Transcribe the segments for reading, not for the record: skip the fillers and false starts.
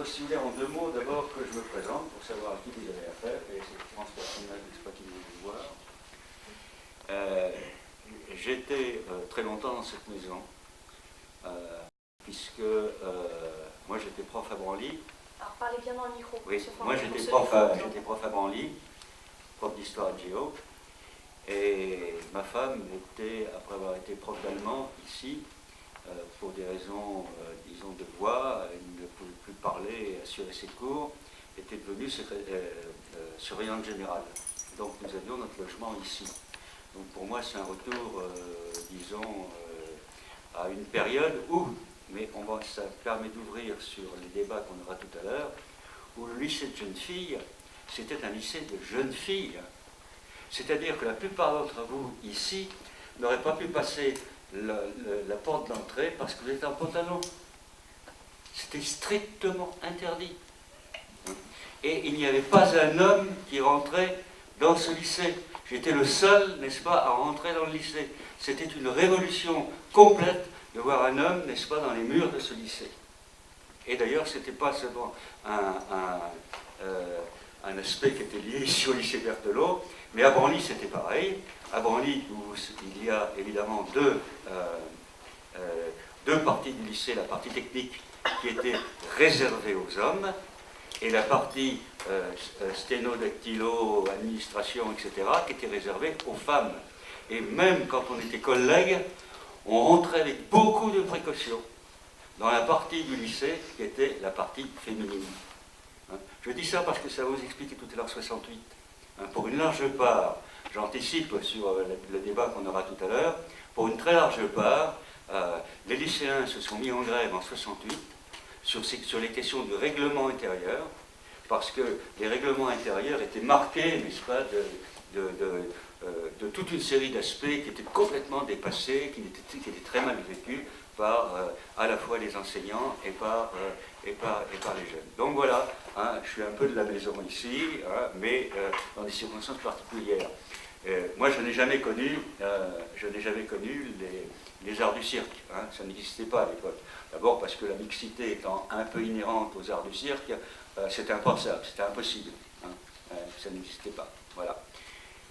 si vous voulez, en 2 mots, d'abord que je me présente pour savoir à qui vous avez affaire, et effectivement, cette personne-là, je ne sais pas qui vous voir. J'étais très longtemps dans cette maison, puisque moi j'étais prof à Branly. Alors parlez bien dans le micro. Oui, moi j'étais prof à Branly, prof d'histoire et de géo, et ma femme était, après avoir été prof d'allemand ici, pour des raisons, disons, de voix, elle ne pouvait plus parler et assurer ses cours, était devenue surveillante générale. Donc nous avions notre logement ici. Donc pour moi c'est un retour, disons, à une période où, mais ça permet d'ouvrir sur les débats qu'on aura tout à l'heure, où le lycée de jeunes filles, c'était un lycée de jeunes filles. C'est-à-dire que la plupart d'entre vous ici n'auraient pas pu passer la porte d'entrée parce que vous êtes en pantalon. C'était strictement interdit. Et il n'y avait pas un homme qui rentrait dans ce lycée. J'étais le seul, n'est-ce pas, à rentrer dans le lycée. C'était une révolution complète de voir un homme, n'est-ce pas, dans les murs de ce lycée. Et d'ailleurs, ce n'était pas seulement un aspect qui était lié ici au lycée Berthelot, mais à Branly, c'était pareil. À Branly, où il y a évidemment deux parties du lycée, la partie technique qui était réservée aux hommes, et la partie sténodactylo, administration, etc., qui était réservée aux femmes. Et même quand on était collègues, on rentrait avec beaucoup de précautions dans la partie du lycée qui était la partie féminine. Je dis ça parce que ça va vous expliquer tout à l'heure 68. Pour une large part, j'anticipe sur le débat qu'on aura tout à l'heure, pour une très large part, les lycéens se sont mis en grève en 68 sur les questions du règlement intérieur, parce que les règlements intérieurs étaient marqués, n'est-ce pas, de toute une série d'aspects qui étaient complètement dépassés, qui étaient très mal vécus par à la fois les enseignants et par les jeunes. Donc voilà, je suis un peu de la maison ici, mais dans des circonstances particulières. Moi, je n'ai jamais connu les arts du cirque, ça n'existait pas à l'époque. D'abord parce que la mixité étant un peu inhérente aux arts du cirque, c'était impensable, c'était impossible, ça n'existait pas. Voilà.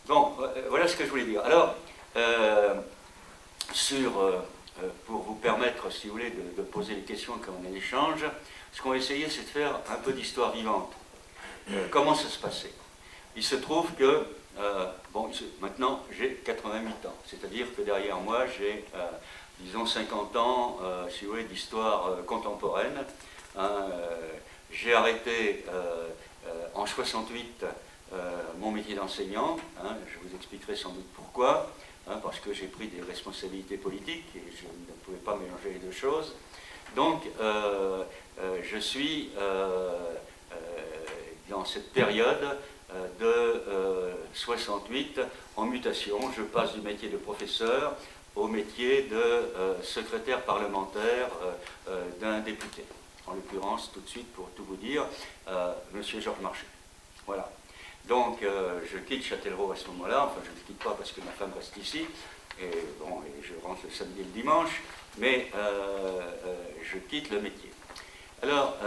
Bon, voilà ce que je voulais dire. Alors, pour vous permettre, si vous voulez, de poser les questions comme on échange, ce qu'on va essayer, c'est de faire un peu d'histoire vivante. Comment ça se passait? Il se trouve que, maintenant, j'ai 88 ans. C'est-à-dire que derrière moi, j'ai, disons, 50 ans, si vous voulez, d'histoire contemporaine. J'ai arrêté en 68 mon métier d'enseignant. Je vous expliquerai sans doute pourquoi. Parce que j'ai pris des responsabilités politiques et je ne pouvais pas mélanger les deux choses. Donc, je suis dans cette période de 68 en mutation. Je passe du métier de professeur au métier de secrétaire parlementaire d'un député. En l'occurrence, tout de suite, pour tout vous dire, M. Georges Marchais. Voilà. Donc, je quitte Châtellerault à ce moment-là, enfin je ne le quitte pas parce que ma femme reste ici, et je rentre le samedi et le dimanche, mais je quitte le métier. Alors,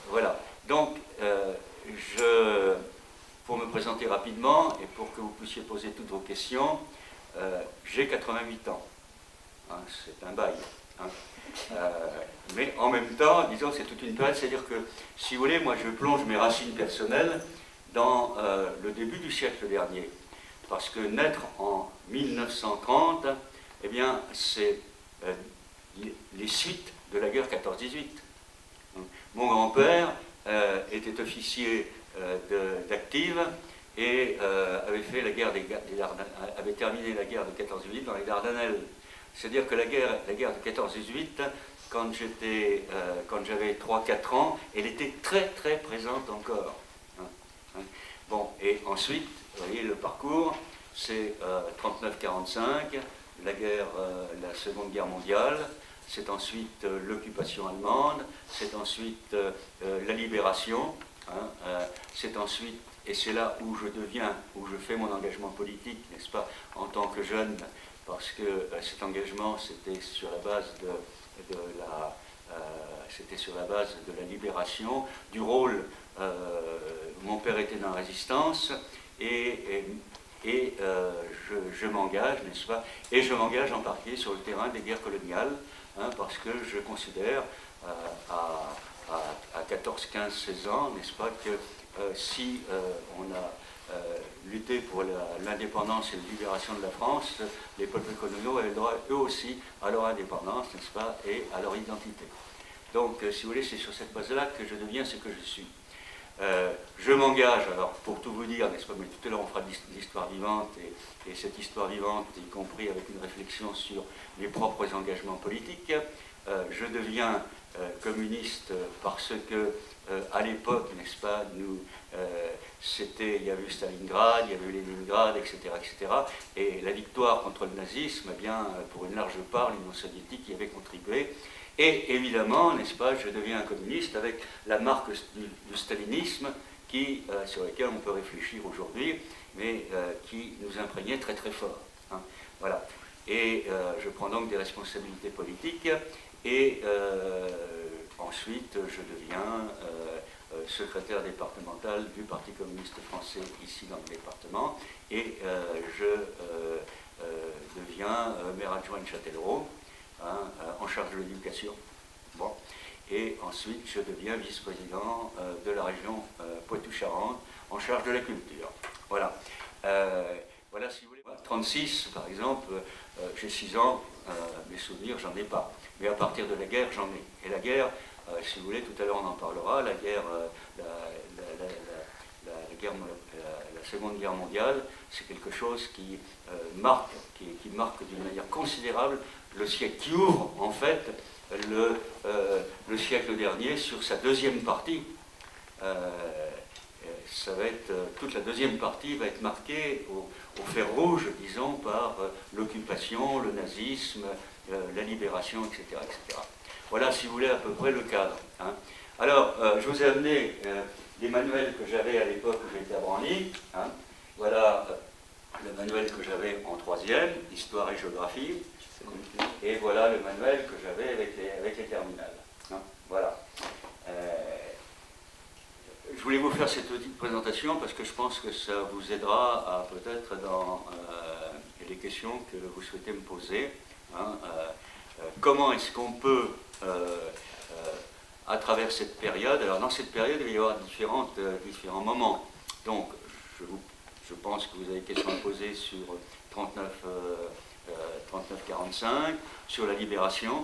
voilà. Donc, pour me présenter rapidement, et pour que vous puissiez poser toutes vos questions, j'ai 88 ans. C'est un bail. Mais en même temps, disons, c'est toute une période, c'est-à-dire que, si vous voulez, moi je plonge mes racines personnelles dans le début du siècle dernier. Parce que naître en 1930, eh bien, c'est les suites de la guerre 14-18. Mon grand-père était officier d'active et avait fait la guerre avait terminé la guerre de 14-18 dans les Dardanelles. C'est-à-dire que la guerre de 14-18, quand j'avais 3-4 ans, elle était très très présente encore. Bon, et ensuite, vous voyez le parcours, c'est 39-45, la Seconde Guerre mondiale, c'est ensuite l'occupation allemande, c'est ensuite la libération, c'est ensuite, et c'est là où je fais mon engagement politique, n'est-ce pas, en tant que jeune, parce que cet engagement, c'était sur la base de la c'était sur la base de la libération, du rôle, mon père était dans la résistance, et je m'engage, n'est-ce pas, et je m'engage en particulier sur le terrain des guerres coloniales, hein, parce que je considère à 14, 15, 16 ans, n'est-ce pas, que si on a lutté pour l'indépendance et la libération de la France, les peuples coloniaux avaient le droit eux aussi à leur indépendance, n'est-ce pas, et à leur identité. Donc, si vous voulez, c'est sur cette base-là que je deviens ce que je suis. Je m'engage, alors pour tout vous dire, n'est-ce pas, mais tout à l'heure on fera de l'histoire vivante, et cette histoire vivante, y compris avec une réflexion sur les propres engagements politiques, je deviens communiste parce que à l'époque, n'est-ce pas, il y avait eu Stalingrad, il y avait eu Leningrad, etc., etc., et la victoire contre le nazisme, eh bien, pour une large part, l'Union soviétique y avait contribué. Et évidemment, n'est-ce pas, je deviens un communiste avec la marque du stalinisme sur laquelle on peut réfléchir aujourd'hui, mais qui nous imprégnait très très fort. Hein, voilà. Et je prends donc des responsabilités politiques, et ensuite je deviens secrétaire départemental du Parti communiste français ici dans le département, et je deviens maire adjoint de Châtellerault, hein, en charge de l'éducation. Bon. Et ensuite, je deviens vice-président de la région Poitou-Charentes, en charge de la culture. Voilà. Voilà, si vous voulez. 36, par exemple, j'ai 6 ans, mes souvenirs, j'en ai pas. Mais à partir de la guerre, j'en ai. Et la guerre, si vous voulez, tout à l'heure on en parlera, la guerre, la Seconde Guerre mondiale, c'est quelque chose qui marque d'une manière considérable le siècle, qui ouvre en fait le siècle dernier sur sa deuxième partie. Ça va être, toute la deuxième partie va être marquée au fer rouge, disons, par l'occupation, le nazisme, la libération, etc., etc. Voilà, si vous voulez, à peu près le cadre. Hein. Alors, je vous ai amené des manuels que j'avais à l'époque où j'étais à Branly. Hein. Voilà le manuel que j'avais en 3e, Histoire et Géographie. Et voilà le manuel que j'avais avec les terminales. Hein. Voilà. Je voulais vous faire cette petite présentation parce que je pense que ça vous aidera à peut-être dans les questions que vous souhaitez me poser. Hein. Comment est-ce qu'on peut, à travers cette période, alors dans cette période il va y avoir différents moments. Donc je pense que vous avez des questions à poser sur 39-45, sur la libération.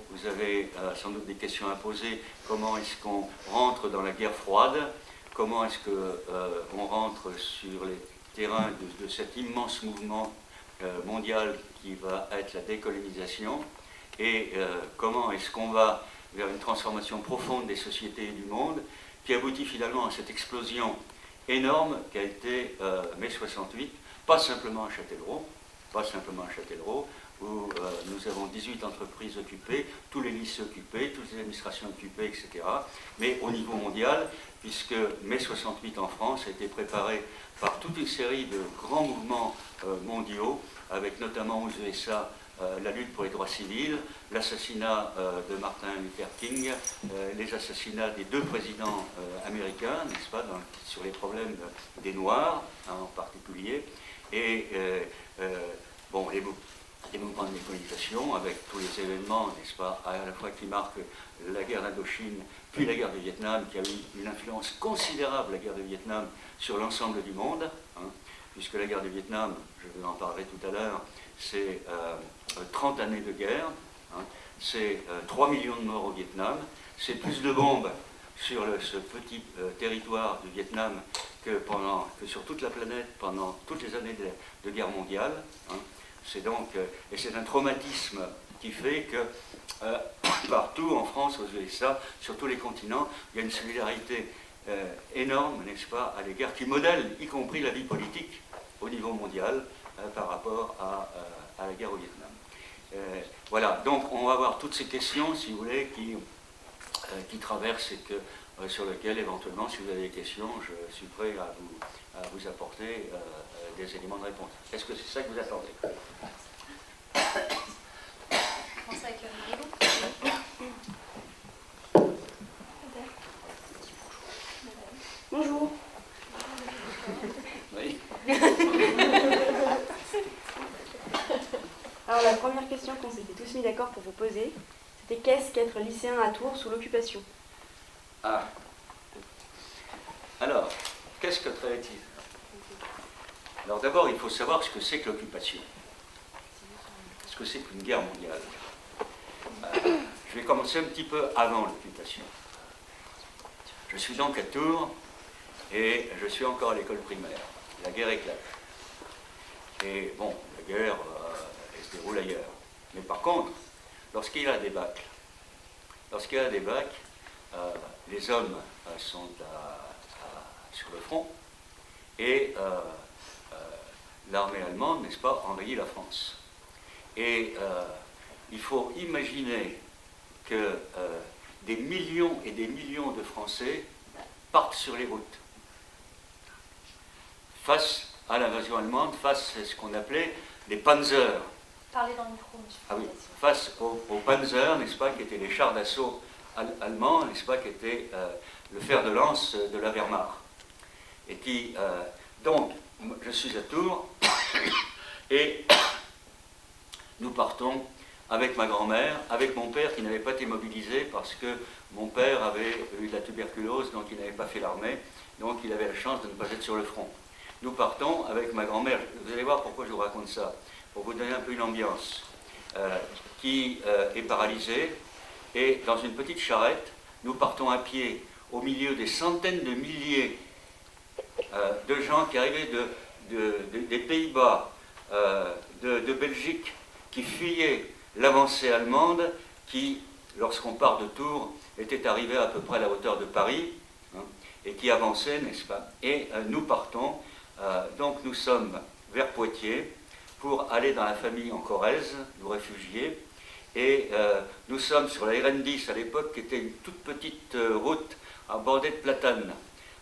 Vous avez sans doute des questions à poser. Comment est-ce qu'on rentre dans la guerre froide? Comment est-ce qu'on rentre sur les terrains de cet immense mouvement mondial qui va être la décolonisation? Et comment est-ce qu'on va vers une transformation profonde des sociétés et du monde qui aboutit finalement à cette explosion énorme qu'a été mai 68, pas simplement à Châtellerault, où nous avons 18 entreprises occupées, tous les lycées occupés, toutes les administrations occupées, etc. Mais au niveau mondial, puisque mai 68 en France a été préparé par toute une série de grands mouvements mondiaux, avec notamment aux USA la lutte pour les droits civils, l'assassinat de Martin Luther King, les assassinats des 2 présidents américains, n'est-ce pas, sur les problèmes des Noirs, hein, en particulier, et bon, les mouvements de décolonisation, avec tous les événements, n'est-ce pas, à la fois qui marquent la guerre d'Indochine, puis la guerre du Vietnam, qui a eu une influence considérable, la guerre du Vietnam, sur l'ensemble du monde, hein, puisque la guerre du Vietnam, je vous en parlerai tout à l'heure, c'est 30 années de guerre, hein, c'est 3 millions de morts au Vietnam, c'est plus de bombes sur ce petit territoire du Vietnam que sur toute la planète pendant toutes les années de guerre mondiale. Hein. C'est donc, et c'est un traumatisme qui fait que partout en France, aux USA, sur tous les continents, il y a une solidarité énorme, n'est-ce pas, à l'égard, qui modèle y compris la vie politique au niveau mondial par rapport à la guerre au Vietnam. Voilà, donc on va voir toutes ces questions, si vous voulez, qui traversent et sur lesquelles, éventuellement, si vous avez des questions, je suis prêt à vous apporter des éléments de réponse. Est-ce que c'est ça que vous attendez? question qu'on s'était tous mis d'accord pour vous poser, c'était qu'est-ce qu'être lycéen à Tours sous l'occupation? Ah. Alors, qu'est-ce que être? Alors d'abord, il faut savoir ce que c'est que l'occupation. Ce que c'est qu'une guerre mondiale. Je vais commencer un petit peu avant l'occupation. Je suis donc à Tours et je suis encore à l'école primaire. La guerre éclate. Et bon, la guerre, elle se déroule ailleurs. Mais par contre, lorsqu'il y a des bacs, les hommes sont sur le front et l'armée allemande, n'est-ce pas, envahit la France. Et il faut imaginer que des millions et des millions de Français partent sur les routes face à l'invasion allemande, face à ce qu'on appelait les Panzers. Parlez dans le micro, monsieur. Ah oui, face aux Panzers, n'est-ce pas, qui étaient les chars d'assaut allemands, n'est-ce pas, qui étaient le fer de lance de la Wehrmacht. Et qui, donc, je suis à Tours, et nous partons avec ma grand-mère, avec mon père qui n'avait pas été mobilisé parce que mon père avait eu de la tuberculose, donc il n'avait pas fait l'armée, donc il avait la chance de ne pas être sur le front. Nous partons avec ma grand-mère, vous allez voir pourquoi je vous raconte ça, pour vous donner un peu une ambiance, qui est paralysée, et dans une petite charrette, nous partons à pied au milieu des centaines de milliers de gens qui arrivaient des Pays-Bas, de Belgique, qui fuyaient l'avancée allemande, qui, lorsqu'on part de Tours, était arrivée à peu près à la hauteur de Paris, hein, et qui avançait, n'est-ce pas? Et nous partons, donc nous sommes vers Poitiers, pour aller dans la famille en Corrèze, nous réfugiés, et nous sommes sur la RN10 à l'époque, qui était une toute petite route à bordée de platanes,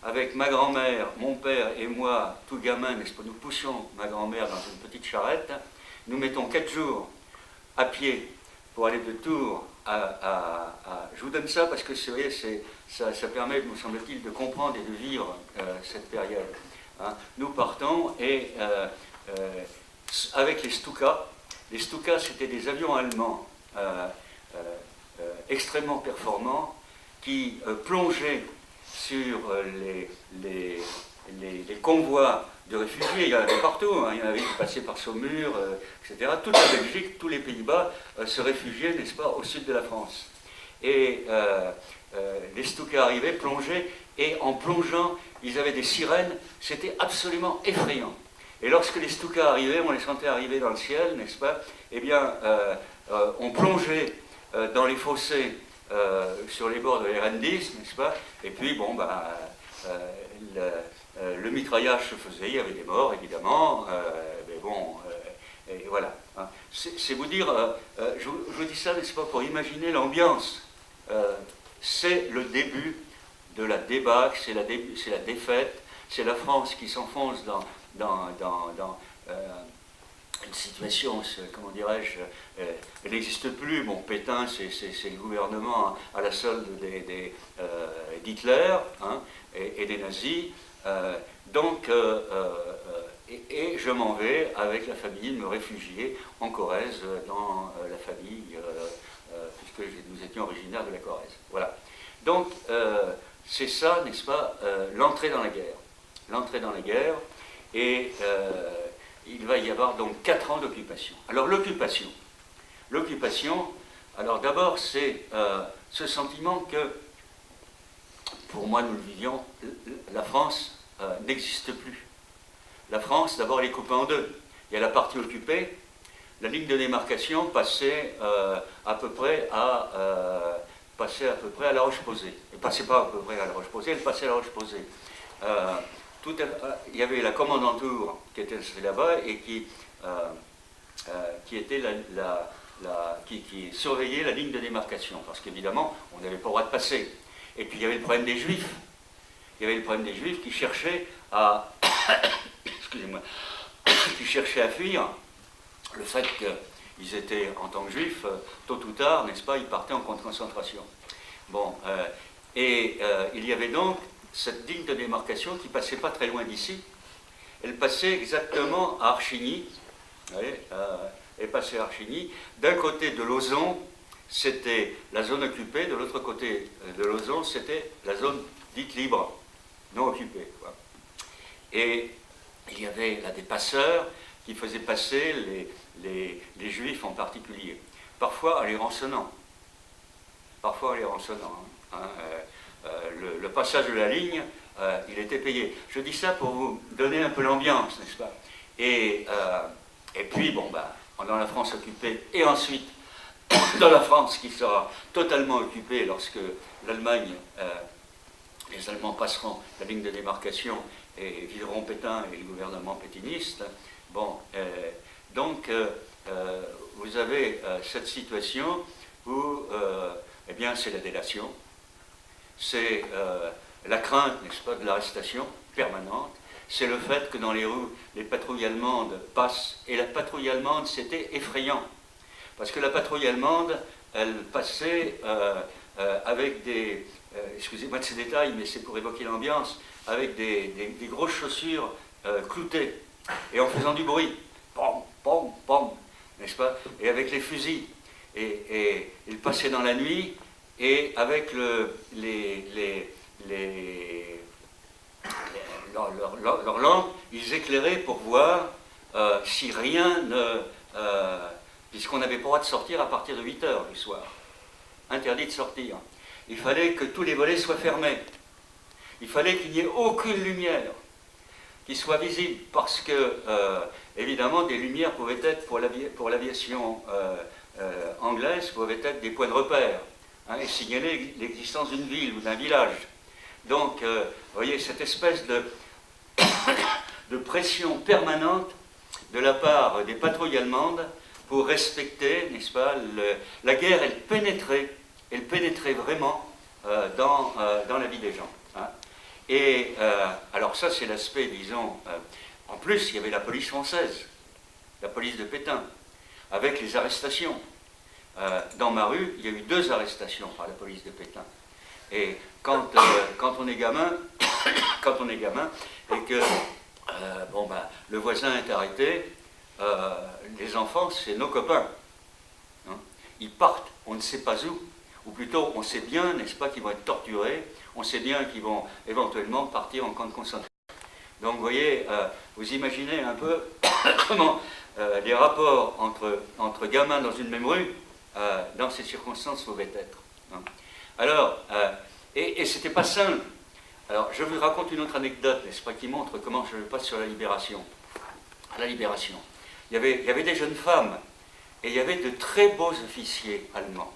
avec ma grand-mère, mon père et moi, tout gamin, n'est-ce pas, nous poussons ma grand-mère dans une petite charrette, nous mettons 4 jours à pied pour aller de Tours Je vous donne ça parce que vous voyez, ça permet, me semble-t-il, de comprendre et de vivre cette période. Hein. Nous partons et avec les Stuka. Les Stuka, c'était des avions allemands extrêmement performants qui plongeaient sur les convois de réfugiés. Il y en avait partout, hein. Il y en avait qui passaient par Saumur, etc. Toute la Belgique, tous les Pays-Bas se réfugiaient, n'est-ce pas, au sud de la France. Et les Stuka arrivaient, plongeaient, et en plongeant, ils avaient des sirènes, c'était absolument effrayant. Et lorsque les Stuka arrivaient, on les sentait arriver dans le ciel, n'est-ce pas, eh bien, on plongeait dans les fossés sur les bords de l'R10, n'est-ce pas, et puis, bon, le mitraillage se faisait, il y avait des morts, évidemment, mais bon, et voilà. Hein. C'est vous dire, je vous dis ça, n'est-ce pas, pour imaginer l'ambiance. C'est le début de la débâcle, c'est la défaite, c'est la France qui s'enfonce dans une situation, comment dirais-je, elle n'existe plus. Bon, Pétain, c'est le gouvernement à la solde d'Hitler, hein, et des nazis. Et je m'en vais avec la famille me réfugier en Corrèze, dans la famille, puisque nous étions originaires de la Corrèze. Voilà. Donc, c'est ça, n'est-ce pas, l'entrée dans la guerre. L'entrée dans la guerre, et il va y avoir donc 4 ans d'occupation. Alors, l'occupation, alors d'abord, c'est ce sentiment que, pour moi, nous le vivions, la France n'existe plus. La France, d'abord, elle est coupée en deux. Il y a la partie occupée, la ligne de démarcation passait à peu près à La Roche-Posay. Elle ne passait pas à peu près à La Roche-Posay, elle passait à La Roche-Posay. Il y avait la commandanture qui était là-bas et qui était qui surveillait la ligne de démarcation, parce qu'évidemment, on n'avait pas le droit de passer. Et puis il y avait le problème des Juifs. Il y avait le problème des Juifs qui cherchaient à excusez-moi, qui cherchaient à fuir le fait qu'ils étaient, en tant que Juifs, tôt ou tard, n'est-ce pas, ils partaient en concentration. Bon, il y avait donc cette ligne de démarcation qui passait pas très loin d'ici. Elle passait exactement à Archigny, vous voyez, est passé à Archigny. D'un côté de Lauzon, c'était la zone occupée, de l'autre côté de Lauzon, c'était la zone dite libre, non occupée, quoi. Et il y avait là des passeurs qui faisaient passer les Juifs en particulier, parfois en les rançonnant. Parfois en les rançonnant. Le passage de la ligne, il était payé. Je dis ça pour vous donner un peu l'ambiance, n'est-ce pas? Et puis, bon, dans la France occupée, et ensuite, dans la France qui sera totalement occupée lorsque l'Allemagne, les Allemands passeront la ligne de démarcation et videront Pétain et le gouvernement pétiniste. Bon, donc, vous avez cette situation où, eh bien, c'est la délation, c'est la crainte, n'est-ce pas, de l'arrestation permanente, c'est le fait que dans les rues, les patrouilles allemandes passent, et la patrouille allemande, c'était effrayant, parce que la patrouille allemande, elle passait avec des, excusez-moi de ces détails, mais c'est pour évoquer l'ambiance, avec des grosses chaussures cloutées, et en faisant du bruit, pom, pom, pom, n'est-ce pas, et avec les fusils, et ils passaient dans la nuit, et avec leur lampe, ils éclairaient pour voir si rien ne... puisqu'on n'avait pas le droit de sortir à partir de 8 h du soir. Interdit de sortir. Il fallait que tous les volets soient fermés. Il fallait qu'il n'y ait aucune lumière qui soit visible, parce que, évidemment, des lumières pouvaient être, pour l'aviation anglaise, pouvaient être des points de repère, hein, et signaler l'existence d'une ville ou d'un village. Donc, vous voyez, cette espèce de pression permanente de la part des patrouilles allemandes pour respecter, n'est-ce pas, la guerre, elle pénétrait vraiment dans la vie des gens. Hein. Et alors ça, c'est l'aspect, disons, en plus, il y avait la police française, la police de Pétain, avec les arrestations. Dans ma rue, il y a eu 2 arrestations par la police de Pétain. Et quand on est gamin, et que le voisin est arrêté, les enfants, c'est nos copains. Hein. Ils partent, on ne sait pas où, ou plutôt on sait bien, n'est-ce pas, qu'ils vont être torturés, on sait bien qu'ils vont éventuellement partir en camp de concentration. Donc vous voyez, vous imaginez un peu comment les rapports entre gamins dans une même rue, dans ces circonstances, pouvaient être. Hein. Alors, et c'était pas simple. Alors, je vous raconte une autre anecdote, n'est-ce pas, qui montre comment je passe sur la libération. À la libération. Il y avait des jeunes femmes, et il y avait de très beaux officiers allemands.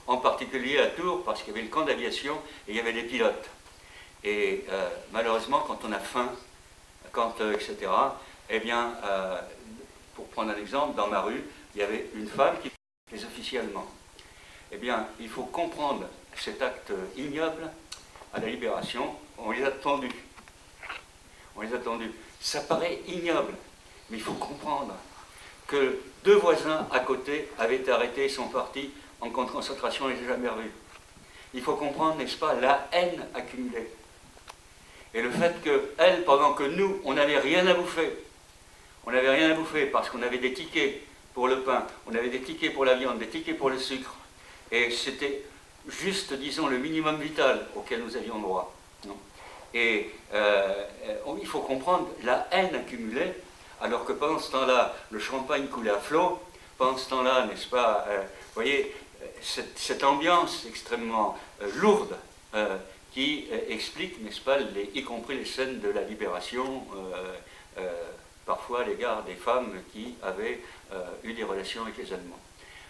En particulier à Tours, parce qu'il y avait le camp d'aviation, et il y avait les pilotes. Et malheureusement, quand on a faim, etc., eh bien, pour prendre un exemple, dans ma rue, il y avait une femme qui était les officiers allemands. Eh bien, il faut comprendre cet acte ignoble. À la libération, on les a tendus. On les a tendus. Ça paraît ignoble, mais il faut comprendre que 2 voisins à côté avaient été arrêtés et sont partis en camp de concentration, on ne les a jamais revus. Il faut comprendre, n'est-ce pas, la haine accumulée. Et le fait qu'elle, pendant que nous, on n'avait rien à bouffer, on n'avait rien à bouffer parce qu'on avait des tickets pour le pain, on avait des tickets pour la viande, des tickets pour le sucre, et c'était juste, disons, le minimum vital auquel nous avions droit. Non. Et il faut comprendre la haine accumulée, alors que pendant ce temps-là, le champagne coulait à flot, pendant ce temps-là, n'est-ce pas, vous voyez, cette ambiance extrêmement lourde qui explique, n'est-ce pas, y compris les scènes de la libération, parfois à l'égard des femmes qui avaient eu des relations avec les Allemands.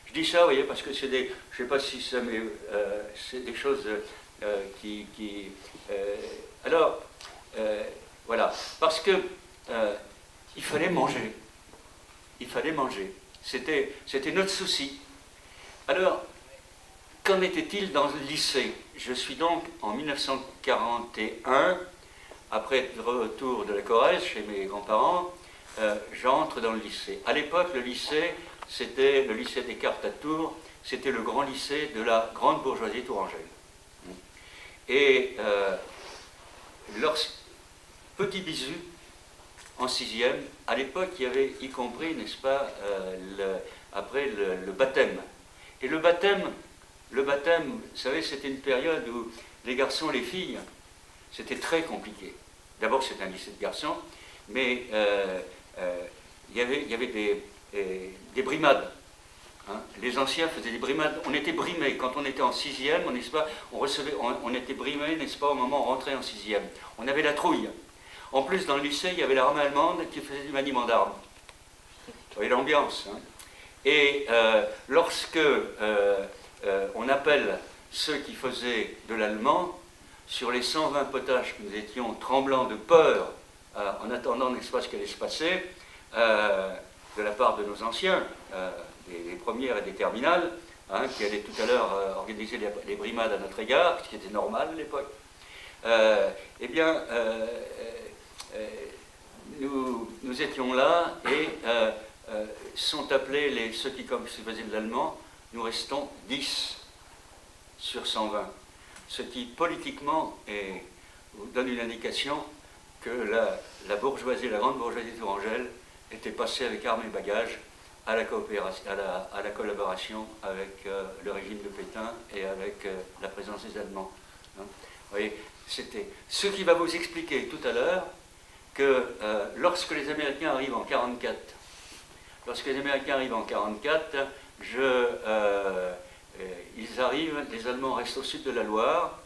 Je dis ça, vous voyez, parce que c'est des, je ne sais pas si ça mais c'est des choses alors, voilà, parce que il fallait manger. Il fallait manger. C'était notre souci. Alors, qu'en était-il dans le lycée? Je suis donc en 1941, après le retour de la Corrèze chez mes grands-parents, j'entre dans le lycée. À l'époque, le lycée, c'était le lycée Descartes à Tours, c'était le grand lycée de la grande bourgeoisie tourangelle. Et petit bisu, en 6e. À l'époque, il y avait y compris, n'est-ce pas, après le baptême. Et le baptême, vous savez, c'était une période où les garçons et les filles, c'était très compliqué. D'abord, c'était un lycée de garçons, mais il y avait des brimades. Hein. Les anciens faisaient des brimades. On était brimés. Quand on était en 6e, n'est-ce pas, on était brimés, n'est-ce pas, au moment où on rentrait en 6e. On avait la trouille. En plus, dans le lycée, il y avait l'armée allemande qui faisait du maniement d'armes. Vous voyez l'ambiance. Hein. Et lorsque on appelle ceux qui faisaient de l'allemand, sur les 120 potages que nous étions tremblants de peur, en attendant, n'est-ce pas, ce qui allait se passer, de la part de nos anciens, des premières et des terminales, hein, qui allaient tout à l'heure organiser les brimades à notre égard, ce qui était normal à l'époque, eh bien, nous étions là et sont appelés ceux qui faisaient de l'allemand, nous restons 10 sur 120. Ce qui, politiquement, vous donne une indication que la bourgeoisie, la grande bourgeoisie tourangelle, était passée avec armes et bagages à la collaboration avec le régime de Pétain et avec la présence des Allemands. Hein. Vous voyez, c'était ce qui va vous expliquer tout à l'heure que lorsque les Américains arrivent en 1944, ils arrivent, les Allemands restent au sud de la Loire,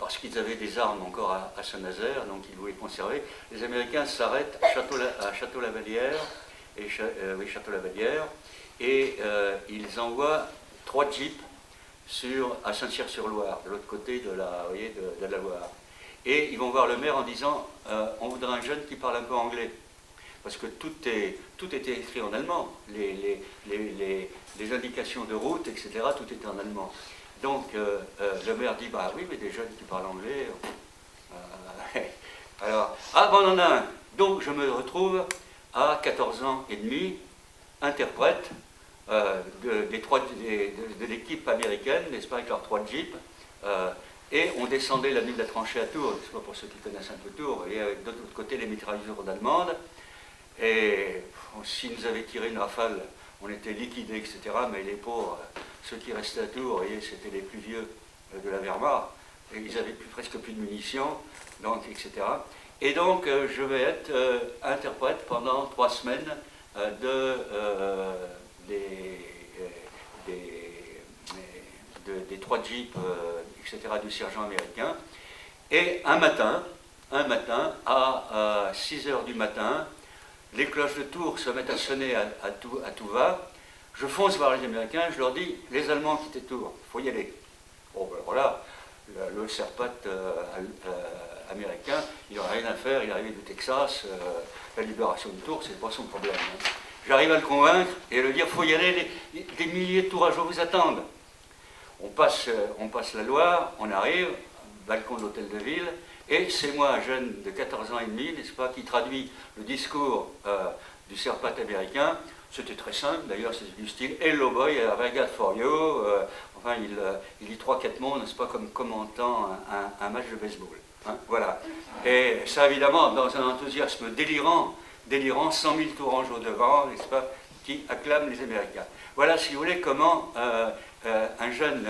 parce qu'ils avaient des armes encore à Saint-Nazaire, donc ils voulaient conserver. Les Américains s'arrêtent à Château-Lavalière, et ils envoient 3 jeeps à Saint-Cyr-sur-Loire, de l'autre côté de la Loire. Et ils vont voir le maire en disant on voudrait un jeune qui parle un peu anglais. Parce que tout était écrit en allemand. Les indications de route, etc., tout était en allemand. Donc le maire dit bah oui, mais des jeunes qui parlent anglais. Alors, on en a un. Donc je me retrouve à 14 ans et demi, interprète de l'équipe américaine, n'est-ce pas, avec leurs 3 jeeps. Et on descendait la nuit de la tranchée à Tours, c'est pas pour ceux qui connaissent un peu Tours, et avec de l'autre côté les mitrailleuses allemandes. Et si nous avaient tiré une rafale, on était liquidés, etc. Mais les pauvres, ceux qui restaient à Tours, vous voyez, c'était les plus vieux de la Wehrmacht, et ils avaient presque plus de munitions, donc, etc. Et donc, je vais être interprète pendant 3 semaines des 3 jeeps, etc., du sergent américain. Et un matin, à 6 h du matin, les cloches de Tours se mettent à sonner à tout va. Je fonce voir les Américains, je leur dis, les Allemands quittent Tours, il faut y aller. Bon, ben voilà, le serpate américain, il n'aurait rien à faire, il est arrivé du Texas, la libération de Tours, c'est pas son problème. Hein. J'arrive à le convaincre et à le dire, il faut y aller, des milliers de Tourageaux vous attendent. On passe la Loire, on arrive, balcon de l'hôtel de ville, et c'est moi, un jeune de 14 ans et demi, n'est-ce pas, qui traduit le discours du serpate américain. C'était très simple, d'ailleurs, c'est du style « Hello boy, I got for you ». Enfin, il dit 3-4 mots, n'est-ce pas, comme commentant un match de baseball. Hein, voilà. Et ça, évidemment, dans un enthousiasme délirant, 100 000 tourangeaux devant, n'est-ce pas, qui acclament les Américains. Voilà, si vous voulez, comment un jeune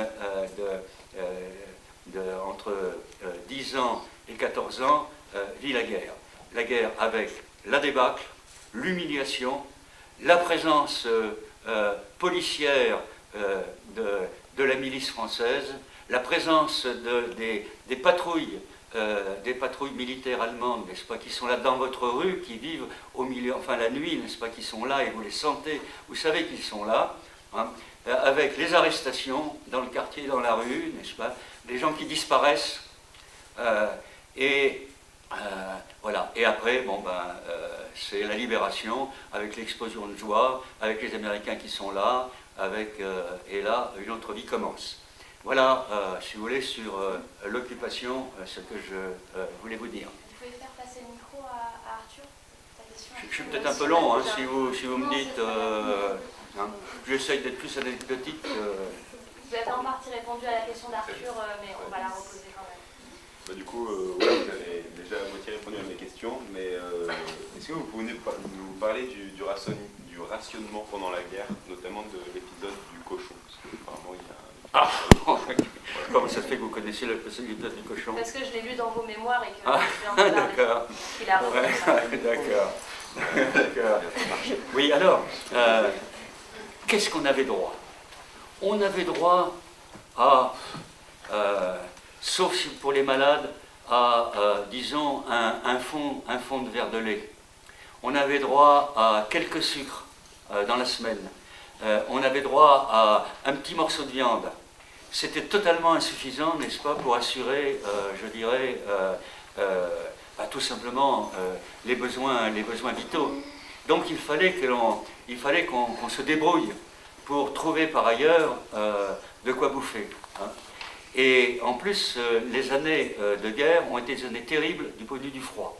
entre 10 ans et 14 ans vit la guerre. La guerre avec la débâcle, l'humiliation, la présence policière de la milice française, la présence des patrouilles militaires allemandes, n'est-ce pas, qui sont là dans votre rue, qui vivent au milieu, enfin la nuit, n'est-ce pas, qui sont là et vous les sentez, vous savez qu'ils sont là, hein, avec les arrestations dans le quartier, dans la rue, n'est-ce pas, des gens qui disparaissent, voilà. Et après, c'est la libération, avec l'explosion de joie, avec les Américains qui sont là, et là, une autre vie commence. Voilà, si vous voulez, sur l'occupation, ce que je voulais vous dire. Vous pouvez faire passer le micro à Arthur. Je suis peut-être un peu long, hein, si vous me dites... hein, j'essaye d'être plus anecdotique. Vous avez en partie répondu à la question d'Arthur, mais on va la reposer quand même. Du coup, oui, vous avez déjà à moitié répondu à mes questions, mais est-ce que vous pouvez nous parler du rationnement pendant la guerre, notamment de l'épisode du cochon? Parce que apparemment il y a un... Comment ça se fait que vous connaissez l'épisode du cochon? Parce que je l'ai lu dans vos mémoires et que d'accord. Il a repris ça. D'accord. D'accord. Oui, alors, qu'est-ce qu'on avait droit? On avait droit à, sauf pour les malades, à, disons, un fond de verre de lait. On avait droit à quelques sucres dans la semaine. On avait droit à un petit morceau de viande. C'était totalement insuffisant, n'est-ce pas, pour assurer, je dirais, tout simplement les besoins vitaux. Donc il fallait qu'on se débrouille pour trouver par ailleurs de quoi bouffer. Hein. Et en plus, les années de guerre ont été des années terribles du point de vue du froid.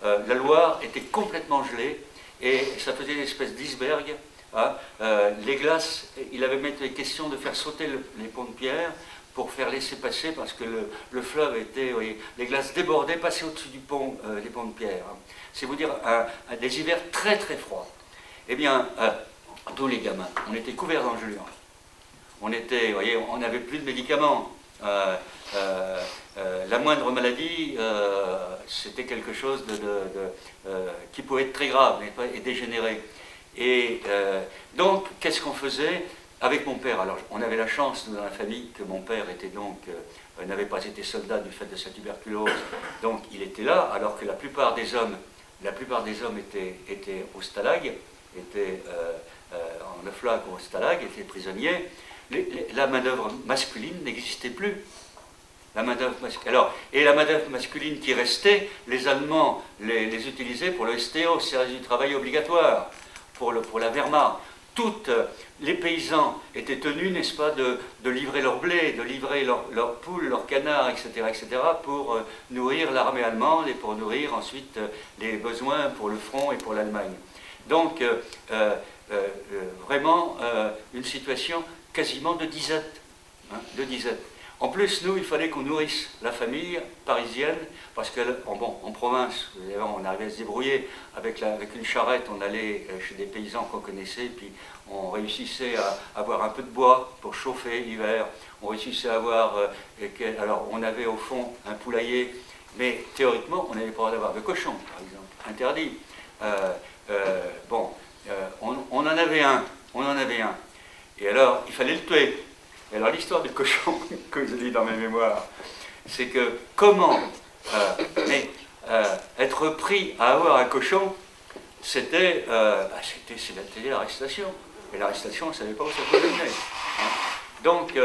La Loire était complètement gelée et ça faisait une espèce d'iceberg. Hein. Les glaces, il avait même été question de faire sauter les ponts de pierre pour faire laisser passer parce que le fleuve était, vous voyez, les glaces débordaient, passaient au-dessus du pont, des ponts de pierre. Hein. C'est vous dire des hivers très très froids. Eh bien, tous les gamins, on était couverts d'engelures. On était, vous voyez, on n'avait plus de médicaments. La moindre maladie, c'était quelque chose qui pouvait être très grave et dégénérer. Et donc, qu'est-ce qu'on faisait avec mon père? Alors, on avait la chance, nous, dans la famille, que mon père était donc, n'avait pas été soldat du fait de sa tuberculose, donc il était là, alors que la plupart des hommes étaient au stalag, étaient en oflag ou au stalag, étaient prisonniers. La main-d'œuvre masculine n'existait plus. La main-d'œuvre masculine qui restait, les Allemands les utilisaient pour le STO, service du travail obligatoire, pour la Wehrmacht. Toutes les paysans étaient tenus, n'est-ce pas, de livrer leur blé, de livrer leurs poules, leurs canards, etc., pour nourrir l'armée allemande et pour nourrir ensuite les besoins pour le front et pour l'Allemagne. Donc, vraiment, une situation quasiment de disette. Hein, de disette. En plus, nous, il fallait qu'on nourrisse la famille parisienne, parce qu'en province, on arrivait à se débrouiller avec une charrette, on allait chez des paysans qu'on connaissait, puis on réussissait à avoir un peu de bois pour chauffer l'hiver, on réussissait à avoir, alors on avait au fond un poulailler, mais théoriquement, on n'avait pas le droit d'avoir de cochon, par exemple, interdit. On en avait un, et alors, il fallait le tuer. Et alors l'histoire du cochon que je lis dans mes mémoires, c'est que comment être pris à avoir un cochon, c'était l'arrestation. Et l'arrestation, on ne savait pas où ça pouvait mener. Hein. Donc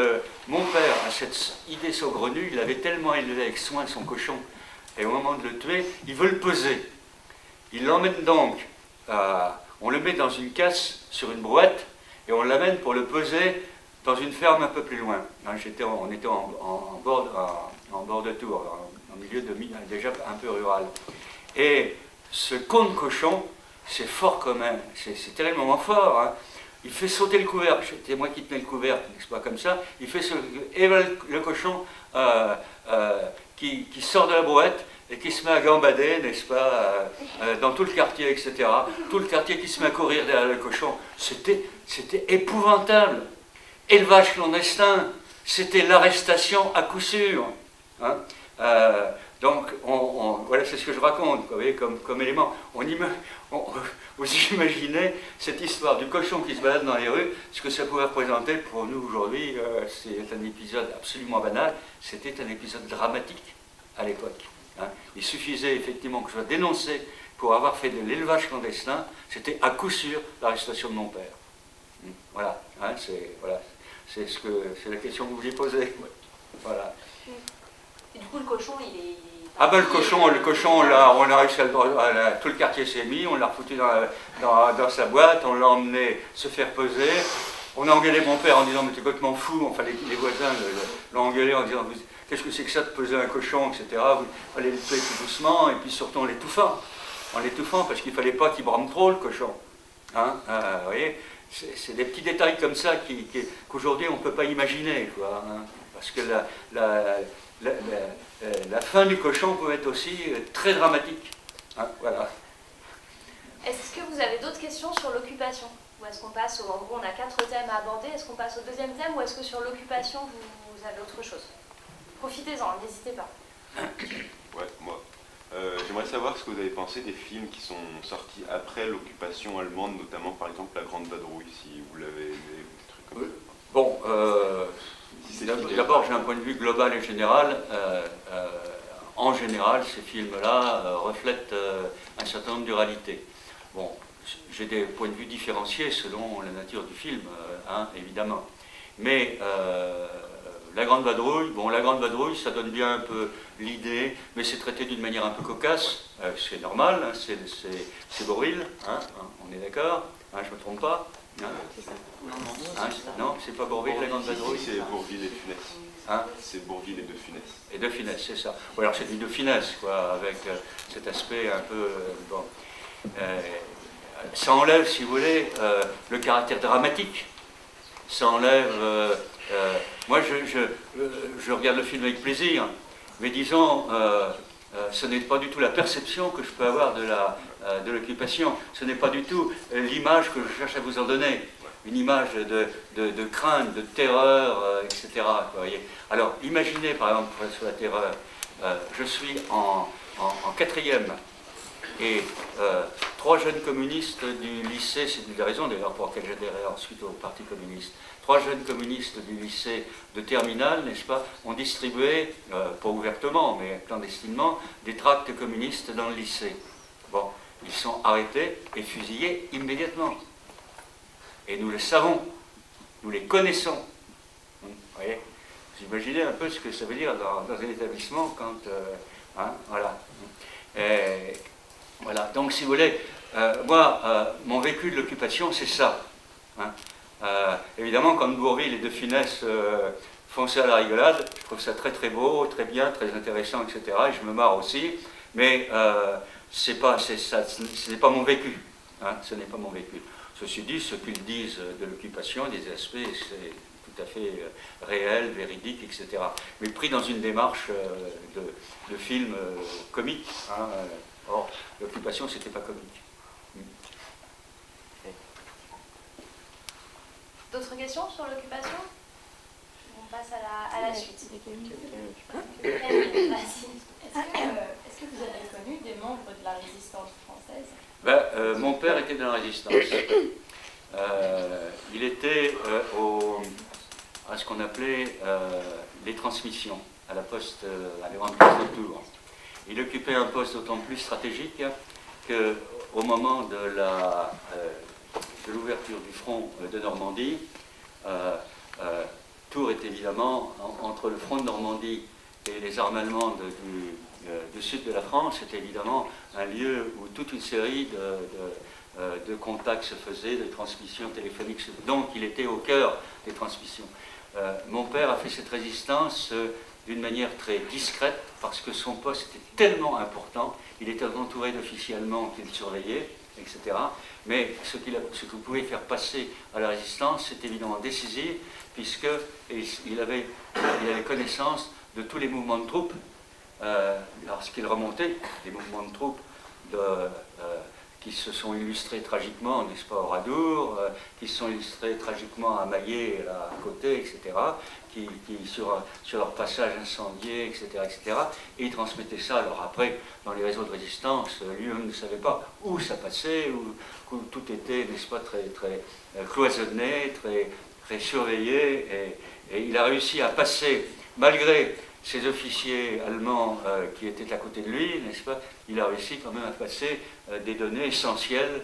mon père a cette idée saugrenue, il avait tellement élevé avec soin son cochon, et au moment de le tuer, il veut le peser. Il l'emmène donc, on le met dans une caisse sur une brouette, et on l'amène pour le peser dans une ferme un peu plus loin. On était en bord de Tours, en milieu déjà un peu rural. Et ce con de cochon, c'est fort quand même, c'est tellement fort. Hein. Il fait sauter le couvercle, c'était moi qui tenais le couvercle, n'est-ce pas, comme ça. Il fait et le cochon qui sort de la brouette et qui se met à gambader, n'est-ce pas, dans tout le quartier, etc. Tout le quartier qui se met à courir derrière le cochon. C'était épouvantable. Élevage clandestin, c'était l'arrestation à coup sûr. Hein. Donc, voilà, c'est ce que je raconte, vous voyez, comme élément. Vous imaginez cette histoire du cochon qui se balade dans les rues, ce que ça pouvait représenter pour nous aujourd'hui, c'est un épisode absolument banal, c'était un épisode dramatique à l'époque. Hein. Il suffisait effectivement que je sois dénoncé pour avoir fait de l'élevage clandestin, c'était à coup sûr l'arrestation de mon père. Voilà, hein, c'est la question que vous vouliez poser. Voilà. Et du coup, le cochon, il est... Le cochon, là, on a réussi tout le quartier s'est mis, on l'a refoutu dans sa boîte, on l'a emmené se faire peser. On a engueulé mon père en disant, mais t'es complètement fou. Enfin, les voisins l'ont engueulé en disant, qu'est-ce que c'est que ça de peser un cochon, etc. Vous fallait le tuer tout doucement, et puis surtout en l'étouffant. Parce qu'il ne fallait pas qu'il brame trop, le cochon. Hein, vous voyez, c'est des petits détails comme ça qu'aujourd'hui on ne peut pas imaginer, quoi, hein, parce que la fin du cochon peut être aussi très dramatique. Hein, voilà. Est-ce que vous avez d'autres questions sur l'occupation? Ou est-ce qu'on passe au... En gros, on a 4 thèmes à aborder. Est-ce qu'on passe au deuxième thème ou est-ce que sur l'occupation, vous avez autre chose? Profitez-en, n'hésitez pas. Ouais, moi. J'aimerais savoir ce que vous avez pensé des films qui sont sortis après l'occupation allemande, notamment par exemple La Grande Vadrouille, si vous l'avez aimé, des trucs comme ça. Bon, Si c'est d'abord j'ai un point de vue global et général. En général, ces films-là reflètent un certain nombre de réalités. Bon, j'ai des points de vue différenciés selon la nature du film, hein, évidemment. Mais La Grande Vadrouille, bon, La Grande Vadrouille, ça donne bien un peu l'idée, mais c'est traité d'une manière un peu cocasse. C'est normal, hein, c'est Bourvil, hein, on est d'accord, hein, je ne me trompe pas. Hein, non, c'est pas Bourvil, La Grande Vadrouille. C'est Bourvil et Funès. Hein, c'est Bourvil et De Funès. Et De Funès, c'est ça. Ou alors c'est du De Funès, quoi, avec cet aspect un peu... bon, ça enlève, si vous voulez, le caractère dramatique. Ça enlève... moi, je regarde le film avec plaisir, mais disons, ce n'est pas du tout la perception que je peux avoir de l'occupation. Ce n'est pas du tout l'image que je cherche à vous en donner. Une image de crainte, de terreur, etc. Vous voyez. Alors, imaginez, par exemple, sur la terreur, je suis en 4e, et 3 jeunes communistes du lycée, c'est une des raisons d'ailleurs pour laquelle j'adhérais ensuite au Parti communiste, 3 jeunes communistes du lycée de terminale, n'est-ce pas, ont distribué, pas ouvertement, mais clandestinement, des tracts communistes dans le lycée. Bon, ils sont arrêtés et fusillés immédiatement. Et nous le savons, nous les connaissons. Vous voyez, vous imaginez un peu ce que ça veut dire dans un établissement quand... hein, voilà. Voilà. Donc, si vous voulez, moi, mon vécu de l'occupation, c'est ça. Hein. Évidemment, quand Bourvil et De Funès font ça à la rigolade, je trouve ça très très beau, très bien, très intéressant, etc. Et je me marre aussi, mais ce n'est pas mon vécu. Hein, ce n'est pas mon vécu. Ceci dit, ce qu'ils disent de l'occupation, des aspects, c'est tout à fait réel, véridique, etc. Mais pris dans une démarche de film comique. Hein, or, l'occupation, c'était pas comique. D'autres questions sur l'occupation? On passe à la suite. Est-ce que vous avez connu des membres de la résistance française? Mon père était dans la résistance. Il était à ce qu'on appelait les transmissions, à la poste, à la grande place de Tours. Il occupait un poste d'autant plus stratégique qu'au moment de l'ouverture du front de Normandie, Tours est évidemment entre le front de Normandie et les armes allemandes du sud de la France, c'était évidemment un lieu où toute une série de contacts se faisaient, de transmissions téléphoniques. Donc il était au cœur des transmissions. Mon père a fait cette résistance d'une manière très discrète parce que son poste était tellement important, il était entouré d'officiers allemands qui le surveillaient, etc. Mais ce que vous pouvez faire passer à la résistance, c'est évidemment décisif, puisqu'il avait connaissance de tous les mouvements de troupes. Lorsqu'il remontait, les mouvements de troupes qui se sont illustrés tragiquement, n'est-ce pas, au Radour, qui se sont illustrés tragiquement à Maillet, à côté, etc., qui sur leur passage incendié, etc., etc., et il transmettait ça. Alors après, dans les réseaux de résistance, lui-même ne savait pas où ça passait, où tout était, n'est-ce pas, très, très cloisonné, très, très surveillé, et il a réussi à passer, malgré ces officiers allemands qui étaient à côté de lui, n'est-ce pas, il a réussi quand même à passer des données essentielles,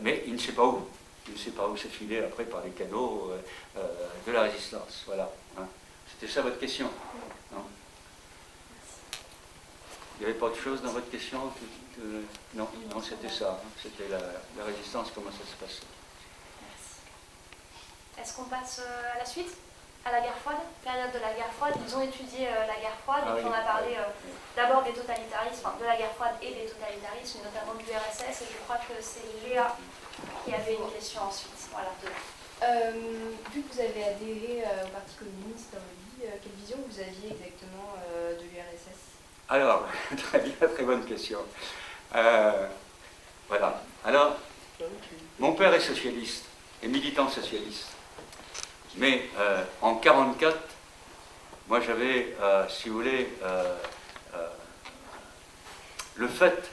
mais il ne sait pas où. Il ne sait pas où se filer après par les canaux de la résistance. Voilà. Hein. C'était ça votre question? Non, il n'y avait pas autre chose dans votre question? Non, non, c'était ça. Hein. C'était la résistance, comment ça se passait. Merci. Est-ce qu'on passe à la suite? À la guerre froide, période de la guerre froide, ils ont étudié la guerre froide, et puis on a parlé d'abord des totalitarismes, enfin, de la guerre froide et des totalitarismes, notamment de l'URSS, et je crois que c'est Léa qui avait une question ensuite. Voilà. Vu que vous avez adhéré au Parti communiste dans le livre, quelle vision vous aviez exactement de l'URSS? Alors, très bien, très bonne question. Voilà. Alors, mon père est socialiste, est militant socialiste. Mais en 1944, moi j'avais, si vous voulez, le fait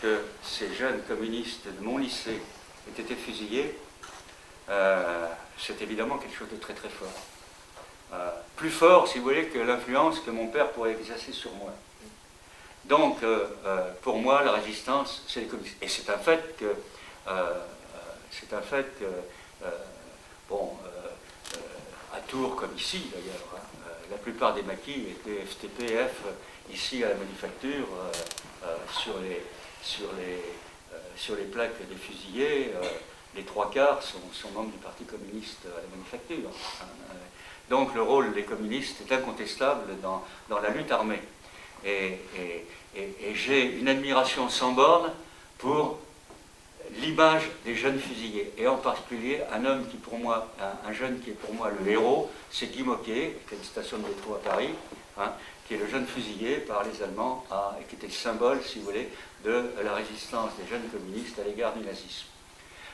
que ces jeunes communistes de mon lycée aient été fusillés, c'est évidemment quelque chose de très très fort. Plus fort, si vous voulez, que l'influence que mon père pourrait exercer sur moi. Donc, pour moi, la résistance, c'est les communistes. Et c'est un fait que, à Tours comme ici d'ailleurs, hein, la plupart des maquis étaient FTP, F, ici à la Manufacture, sur les plaques des fusillés, les 3/4 sont membres du Parti communiste à la Manufacture. Donc le rôle des communistes est incontestable dans la lutte armée. Et j'ai une admiration sans borne pour l'image des jeunes fusillés, et en particulier un homme qui pour moi, un jeune qui est pour moi le héros, c'est Guy Moquet, qui est une station de métro à Paris, hein, qui est le jeune fusillé par les Allemands, et qui était le symbole, si vous voulez, de la résistance des jeunes communistes à l'égard du nazisme.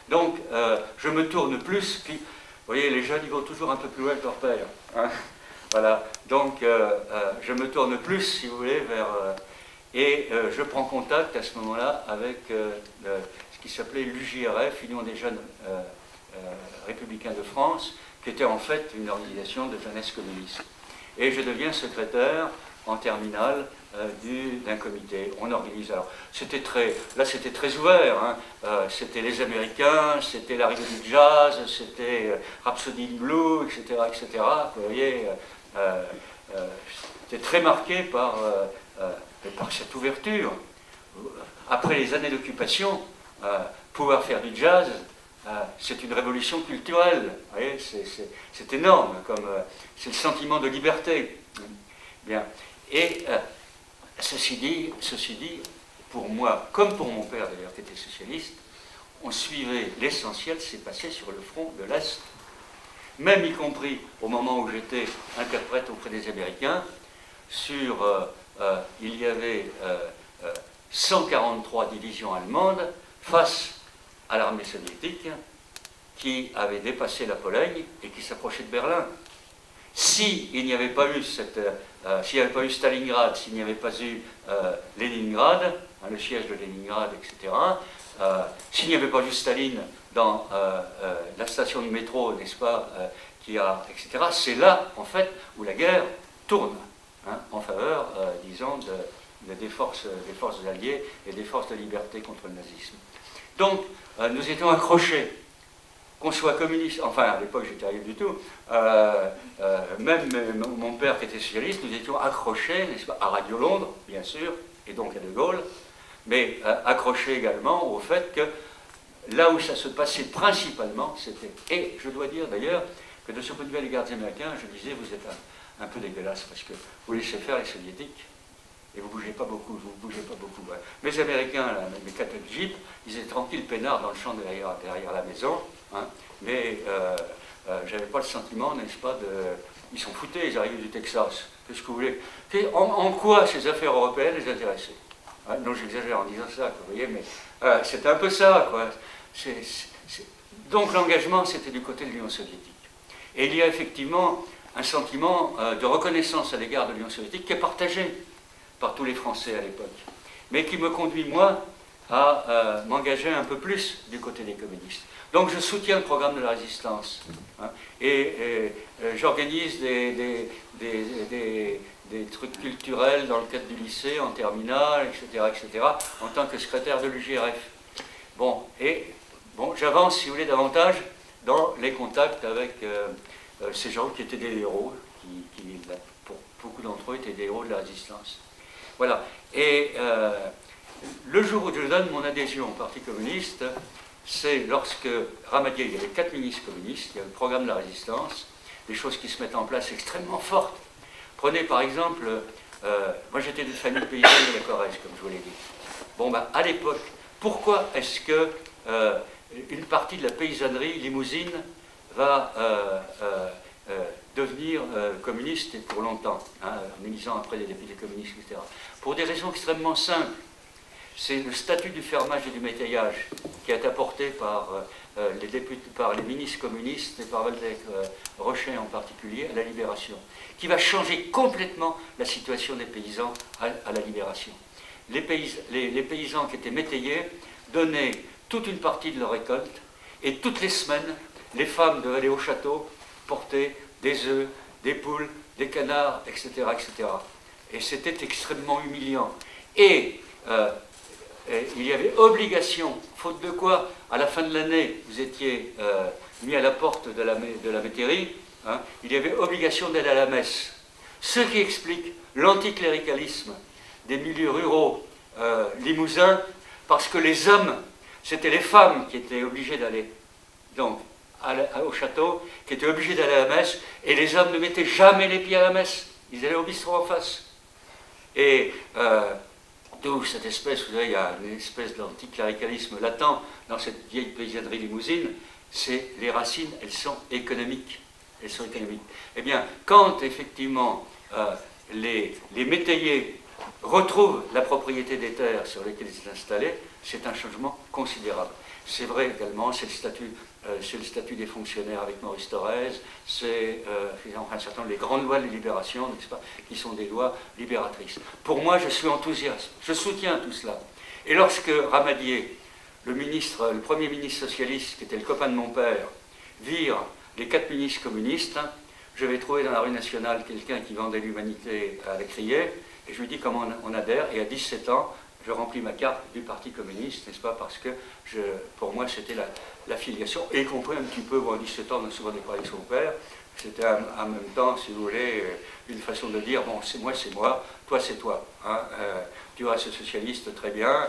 Donc, je me tourne plus, puis, vous voyez, les jeunes, ils vont toujours un peu plus loin que leur père. Hein. Voilà, donc je me tourne plus, si vous voulez, vers... je prends contact à ce moment-là avec ce qui s'appelait l'UJRF, Union des jeunes républicains de France, qui était en fait une organisation de jeunesse communiste. Et je deviens secrétaire en terminale d'un comité. On organise. Alors, c'était très ouvert. Hein. C'était les Américains, c'était l'arrivée du jazz, c'était Rhapsody in Blue, etc., etc. Vous voyez, c'était très marqué par cette ouverture. Après les années d'occupation, pouvoir faire du jazz, c'est une révolution culturelle. Vous voyez, c'est énorme, c'est le sentiment de liberté. Bien. Et ceci dit, pour moi, comme pour mon père d'ailleurs, qui était socialiste, on suivait l'essentiel, c'est passé sur le front de l'Est. Même y compris au moment où j'étais interprète auprès des Américains, il y avait 143 divisions allemandes face à l'armée soviétique qui avait dépassé la Pologne et qui s'approchait de Berlin. S'il n'y avait pas eu Stalingrad, s'il n'y avait pas eu Leningrad, hein, le siège de Leningrad, etc., s'il n'y avait pas eu Staline dans la station de métro, n'est-ce pas, etc., c'est là, en fait, où la guerre tourne, hein, en faveur, disons, des forces alliées et des forces de liberté contre le nazisme. Donc, nous étions accrochés. Qu'on soit communiste, enfin à l'époque j'étais rien du tout, même mon père qui était socialiste, nous étions accrochés, n'est-ce pas, à Radio Londres, bien sûr, et donc à De Gaulle, mais accrochés également au fait que là où ça se passait principalement, c'était, et je dois dire d'ailleurs que de ce point de vue à l'égard des Américains, je disais, vous êtes un peu dégueulasse parce que vous laissez faire les soviétiques, et vous ne bougez pas beaucoup, Ouais. Mes Américains, là, mes 4 Jeep, ils étaient tranquilles, peinards dans le champ derrière la maison, hein, mais j'avais pas le sentiment, n'est-ce pas, ils s'en foutaient, ils arrivaient du Texas. Qu'est-ce que vous voulez? En quoi ces affaires européennes les intéressaient? Hein, non, j'exagère en disant ça, vous voyez, mais c'était un peu ça, quoi. Donc l'engagement, c'était du côté de l'Union soviétique. Et il y a effectivement un sentiment de reconnaissance à l'égard de l'Union soviétique qui est partagé par tous les Français à l'époque, mais qui me conduit, moi, à m'engager un peu plus du côté des communistes. Donc je soutiens le programme de la résistance, hein, et j'organise des trucs culturels dans le cadre du lycée, en terminale, etc., en tant que secrétaire de l'UJRF. Bon, j'avance, si vous voulez, davantage dans les contacts avec ces gens qui étaient des héros, qui pour beaucoup d'entre eux, étaient des héros de la résistance. Voilà. Et le jour où je donne mon adhésion au Parti communiste, c'est lorsque Ramadier, il y avait 4 ministres communistes, il y a le programme de la résistance, des choses qui se mettent en place extrêmement fortes. Prenez par exemple, moi j'étais d'une famille paysanne de la Corrèze, comme je vous l'ai dit. Bon, ben, à l'époque, pourquoi est-ce que une partie de la paysannerie limousine va devenir communiste et pour longtemps, hein, en élisant après les députés communistes, etc. Pour des raisons extrêmement simples. C'est le statut du fermage et du métayage qui a été apporté par les députés, par les ministres communistes et par Waldeck Rochet en particulier à la Libération, qui va changer complètement la situation des paysans à la Libération. Les paysans qui étaient métayers donnaient toute une partie de leur récolte et toutes les semaines, les femmes devaient aller au château porter des œufs, des poules, des canards, etc. etc. Et c'était extrêmement humiliant. Et il y avait obligation, faute de quoi, à la fin de l'année, vous étiez mis à la porte de la métairie, hein, il y avait obligation d'aller à la messe. Ce qui explique l'anticléricalisme des milieux ruraux limousins, parce que les hommes, c'était les femmes qui étaient obligées d'aller donc au château, qui étaient obligées d'aller à la messe, et les hommes ne mettaient jamais les pieds à la messe, ils allaient au bistrot en face. Et d'où cette espèce, vous savez, il y a une espèce d'anticléricalisme latent dans cette vieille paysannerie limousine, c'est les racines, elles sont économiques. Elles sont économiques. Eh bien, quand effectivement les métayers retrouvent la propriété des terres sur lesquelles ils sont installés, c'est un changement considérable. C'est vrai également, c'est le statut des fonctionnaires avec Maurice Thorez, c'est un certain nombre des grandes lois de libération, n'est-ce pas, qui sont des lois libératrices. Pour moi, je suis enthousiaste, je soutiens tout cela. Et lorsque Ramadier, le premier ministre socialiste, qui était le copain de mon père, vire les 4 ministres communistes, je vais trouver dans la rue nationale quelqu'un qui vendait l'humanité à la criée, et je lui dis comment on adhère, et à 17 ans, je remplis ma carte du Parti communiste, n'est-ce pas, parce que pour moi c'était la filiation, y compris un petit peu, bon, à 17 ans, on a souvent parlé avec son père, c'était en même temps, si vous voulez, une façon de dire, bon, c'est moi, toi c'est toi, hein, tu restes socialiste, très bien,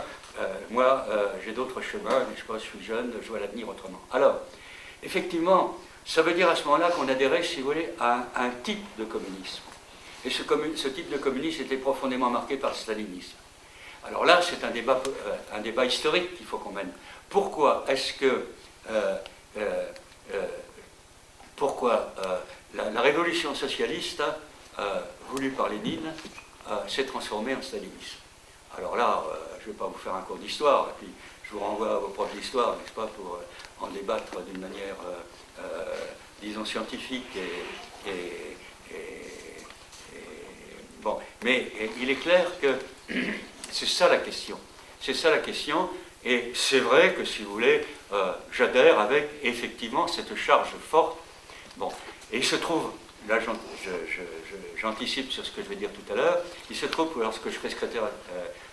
moi j'ai d'autres chemins, n'est-ce pas, je suis jeune, je vois l'avenir autrement. Alors, effectivement, ça veut dire à ce moment-là qu'on adhérait, si vous voulez, à un type de communisme. Et ce type de communisme était profondément marqué par le stalinisme. Alors là, c'est un débat historique qu'il faut qu'on mène. Pourquoi est-ce que la révolution socialiste voulue par Lénine s'est transformée en stalinisme? Alors là, je ne vais pas vous faire un cours d'histoire, et puis je vous renvoie à vos profs d'histoire, n'est-ce pas, pour en débattre d'une manière, disons, scientifique bon. Mais il est clair que c'est ça la question. C'est ça la question, et c'est vrai que, si vous voulez, j'adhère avec, effectivement, cette charge forte. Bon, et il se trouve, là j'anticipe sur ce que je vais dire tout à l'heure, il se trouve que lorsque je serai secrétaire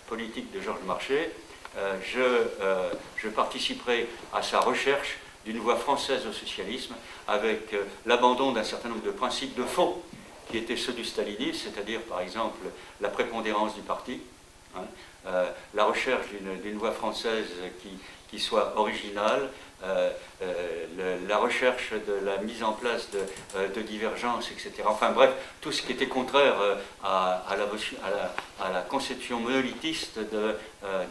politique de Georges Marchais, je participerai à sa recherche d'une voie française au socialisme, avec l'abandon d'un certain nombre de principes de fond qui étaient ceux du stalinisme, c'est-à-dire par exemple la prépondérance du parti, hein, la recherche d'une voie française qui soit originale, la recherche de la mise en place de divergences, etc. Enfin bref, tout ce qui était contraire à la conception monolithiste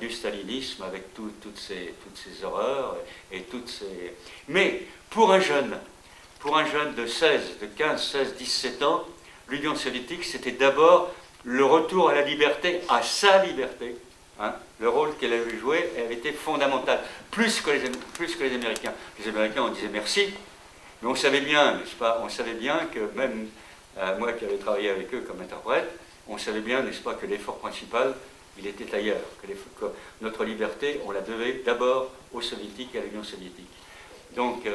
du stalinisme, avec toutes ces horreurs et toutes ces... Mais pour un jeune de 15, 16, 17 ans, l'Union soviétique, c'était d'abord le retour à la liberté, à sa liberté. Hein, le rôle qu'elle avait joué avait été fondamental, plus que les Américains. Les Américains, on disait merci, mais on savait bien, n'est-ce pas, on savait bien que même moi qui avais travaillé avec eux comme interprète, on savait bien, n'est-ce pas, que l'effort principal, il était ailleurs, que notre liberté, on la devait d'abord aux Soviétiques et à l'Union soviétique. Donc,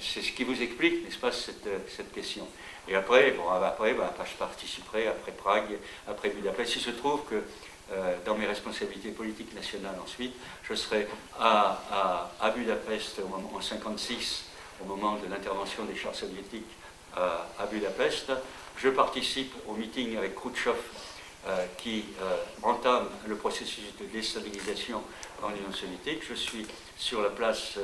c'est ce qui vous explique, n'est-ce pas, cette question. Et après, je participerai après Prague, après Budapest. Il se trouve que dans mes responsabilités politiques nationales ensuite, je serai à Budapest en 1956, au moment de l'intervention des chars soviétiques à Budapest. Je participe au meeting avec Khrouchtchev qui entame le processus de déstabilisation en Union soviétique. Je suis sur la place,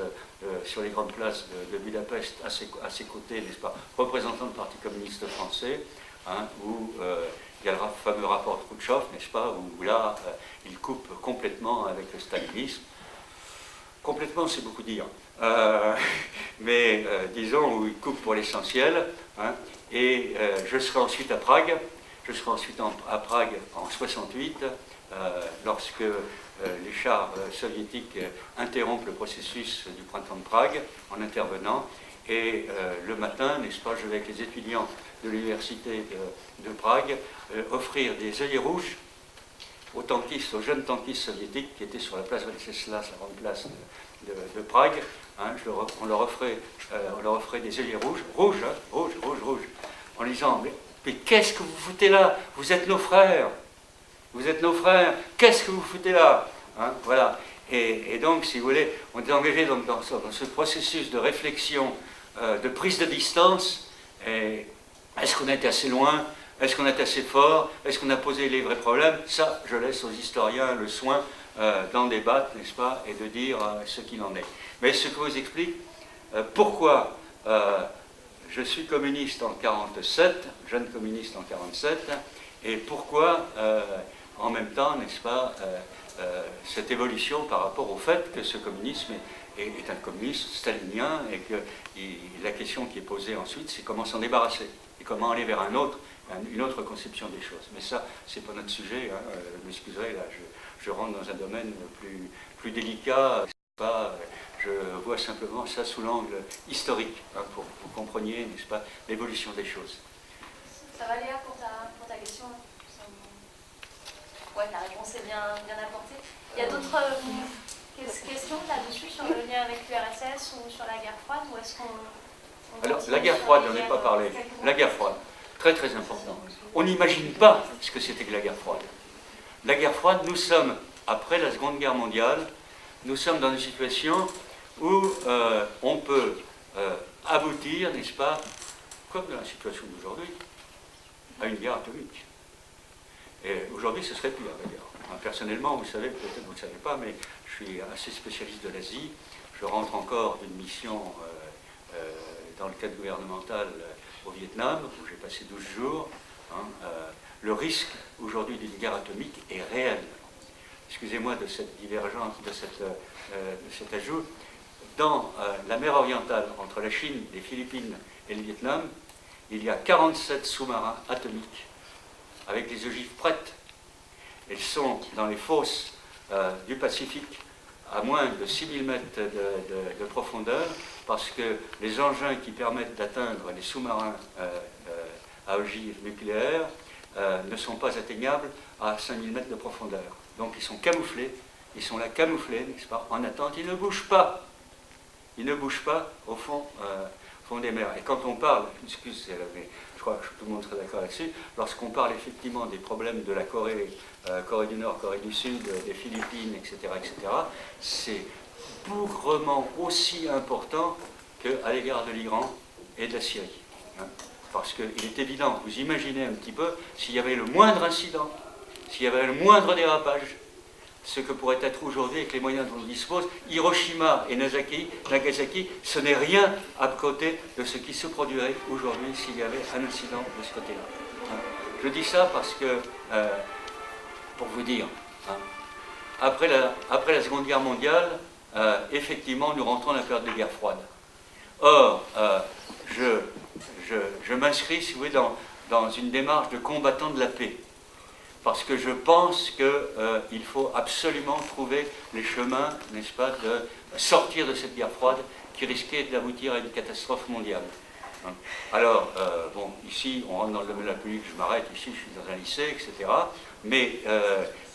sur les grandes places de Budapest, à ses côtés, n'est-ce pas, représentant du Parti communiste français, hein, où il y a le fameux rapport de Khrouchtchev, n'est-ce pas, où là, il coupe complètement avec le stalinisme. Complètement, c'est beaucoup dire. Mais disons, où il coupe pour l'essentiel, hein, et je serai ensuite à Prague. Je serai ensuite à Prague en 68, lorsque les chars soviétiques interrompent le processus du printemps de Prague en intervenant. Et le matin, n'est-ce pas, je vais avec les étudiants de l'université de Prague offrir des œillets rouges aux tankistes, aux jeunes tankistes soviétiques qui étaient sur la place Venceslas, la grande place de Prague. Hein, on leur offrait des œillets rouges, rouges, en disant mais qu'est-ce que vous foutez là? Vous êtes nos frères. Vous êtes nos frères. Qu'est-ce que vous foutez là? Hein, voilà. Et donc, si vous voulez, on est engagé dans ce processus de réflexion, de prise de distance. Est-ce qu'on a été assez loin? Est-ce qu'on a été assez fort? Est-ce qu'on a posé les vrais problèmes? Ça, je laisse aux historiens le soin d'en débattre, n'est-ce pas, et de dire ce qu'il en est. Mais ce que vous explique, pourquoi je suis communiste en 47, jeune communiste en 47, et pourquoi, en même temps, n'est-ce pas, cette évolution par rapport au fait que ce communisme est un communisme stalinien et que la question qui est posée ensuite, c'est comment s'en débarrasser et comment aller vers une autre conception des choses. Mais ça, c'est pas notre sujet, hein, vous m'excuserez, là, je rentre dans un domaine plus délicat. Je vois simplement ça sous l'angle historique, hein, pour que vous compreniez, n'est-ce pas, l'évolution des choses. Ça va, Léa, pour ta question? Ouais, la réponse est bien apportée. Il y a d'autres questions là-dessus sur le lien avec l'URSS ou sur la guerre froide, ou est-ce qu'on Alors, la guerre froide, j'en ai pas parlé. La guerre froide, très très important. On n'imagine pas ce que c'était que la guerre froide. La guerre froide, nous sommes, après la Seconde Guerre mondiale, nous sommes dans une situation où on peut aboutir, n'est-ce pas, comme dans la situation d'aujourd'hui, à une guerre atomique. Et aujourd'hui, ce serait pire, d'ailleurs. Personnellement, vous savez, peut-être que vous ne le savez pas, mais je suis assez spécialiste de l'Asie. Je rentre encore d'une mission dans le cadre gouvernemental au Vietnam, où j'ai passé 12 jours. Hein, le risque aujourd'hui d'une guerre atomique est réel. Excusez-moi de cette divergence, de cet ajout. Dans la mer orientale, entre la Chine, les Philippines et le Vietnam, il y a 47 sous-marins atomiques avec les ogives prêtes. Ils sont dans les fosses du Pacifique à moins de 6000 mètres de profondeur, parce que les engins qui permettent d'atteindre les sous-marins à ogives nucléaires ne sont pas atteignables à 5000 mètres de profondeur. Donc ils sont camouflés, ils sont là camouflés, n'est-ce pas, en attente, ils ne bougent pas. Ils ne bougent pas au fond des mers. Et quand on parle, excusez, mais je crois que tout le monde serait d'accord là-dessus, lorsqu'on parle effectivement des problèmes de la Corée, Corée du Nord, Corée du Sud, des Philippines, etc., c'est bougrement aussi important qu'à l'égard de l'Iran et de la Syrie. Hein. Parce qu'il est évident, vous imaginez un petit peu, s'il y avait le moindre incident, s'il y avait le moindre dérapage, ce que pourrait être aujourd'hui avec les moyens dont on dispose, Hiroshima et Nagasaki, ce n'est rien à côté de ce qui se produirait aujourd'hui s'il y avait un incident de ce côté-là. Je dis ça parce que, pour vous dire, hein, après la Seconde Guerre mondiale, effectivement, nous rentrons dans la période de guerre froide. Or, je m'inscris, si vous voulez, dans une démarche de combattant de la paix. Parce que je pense qu'il faut absolument trouver les chemins, n'est-ce pas, de sortir de cette guerre froide qui risquait d'aboutir à une catastrophe mondiale. Alors, bon, ici, on rentre dans le domaine de la politique, je m'arrête, ici, je suis dans un lycée, etc. Mais,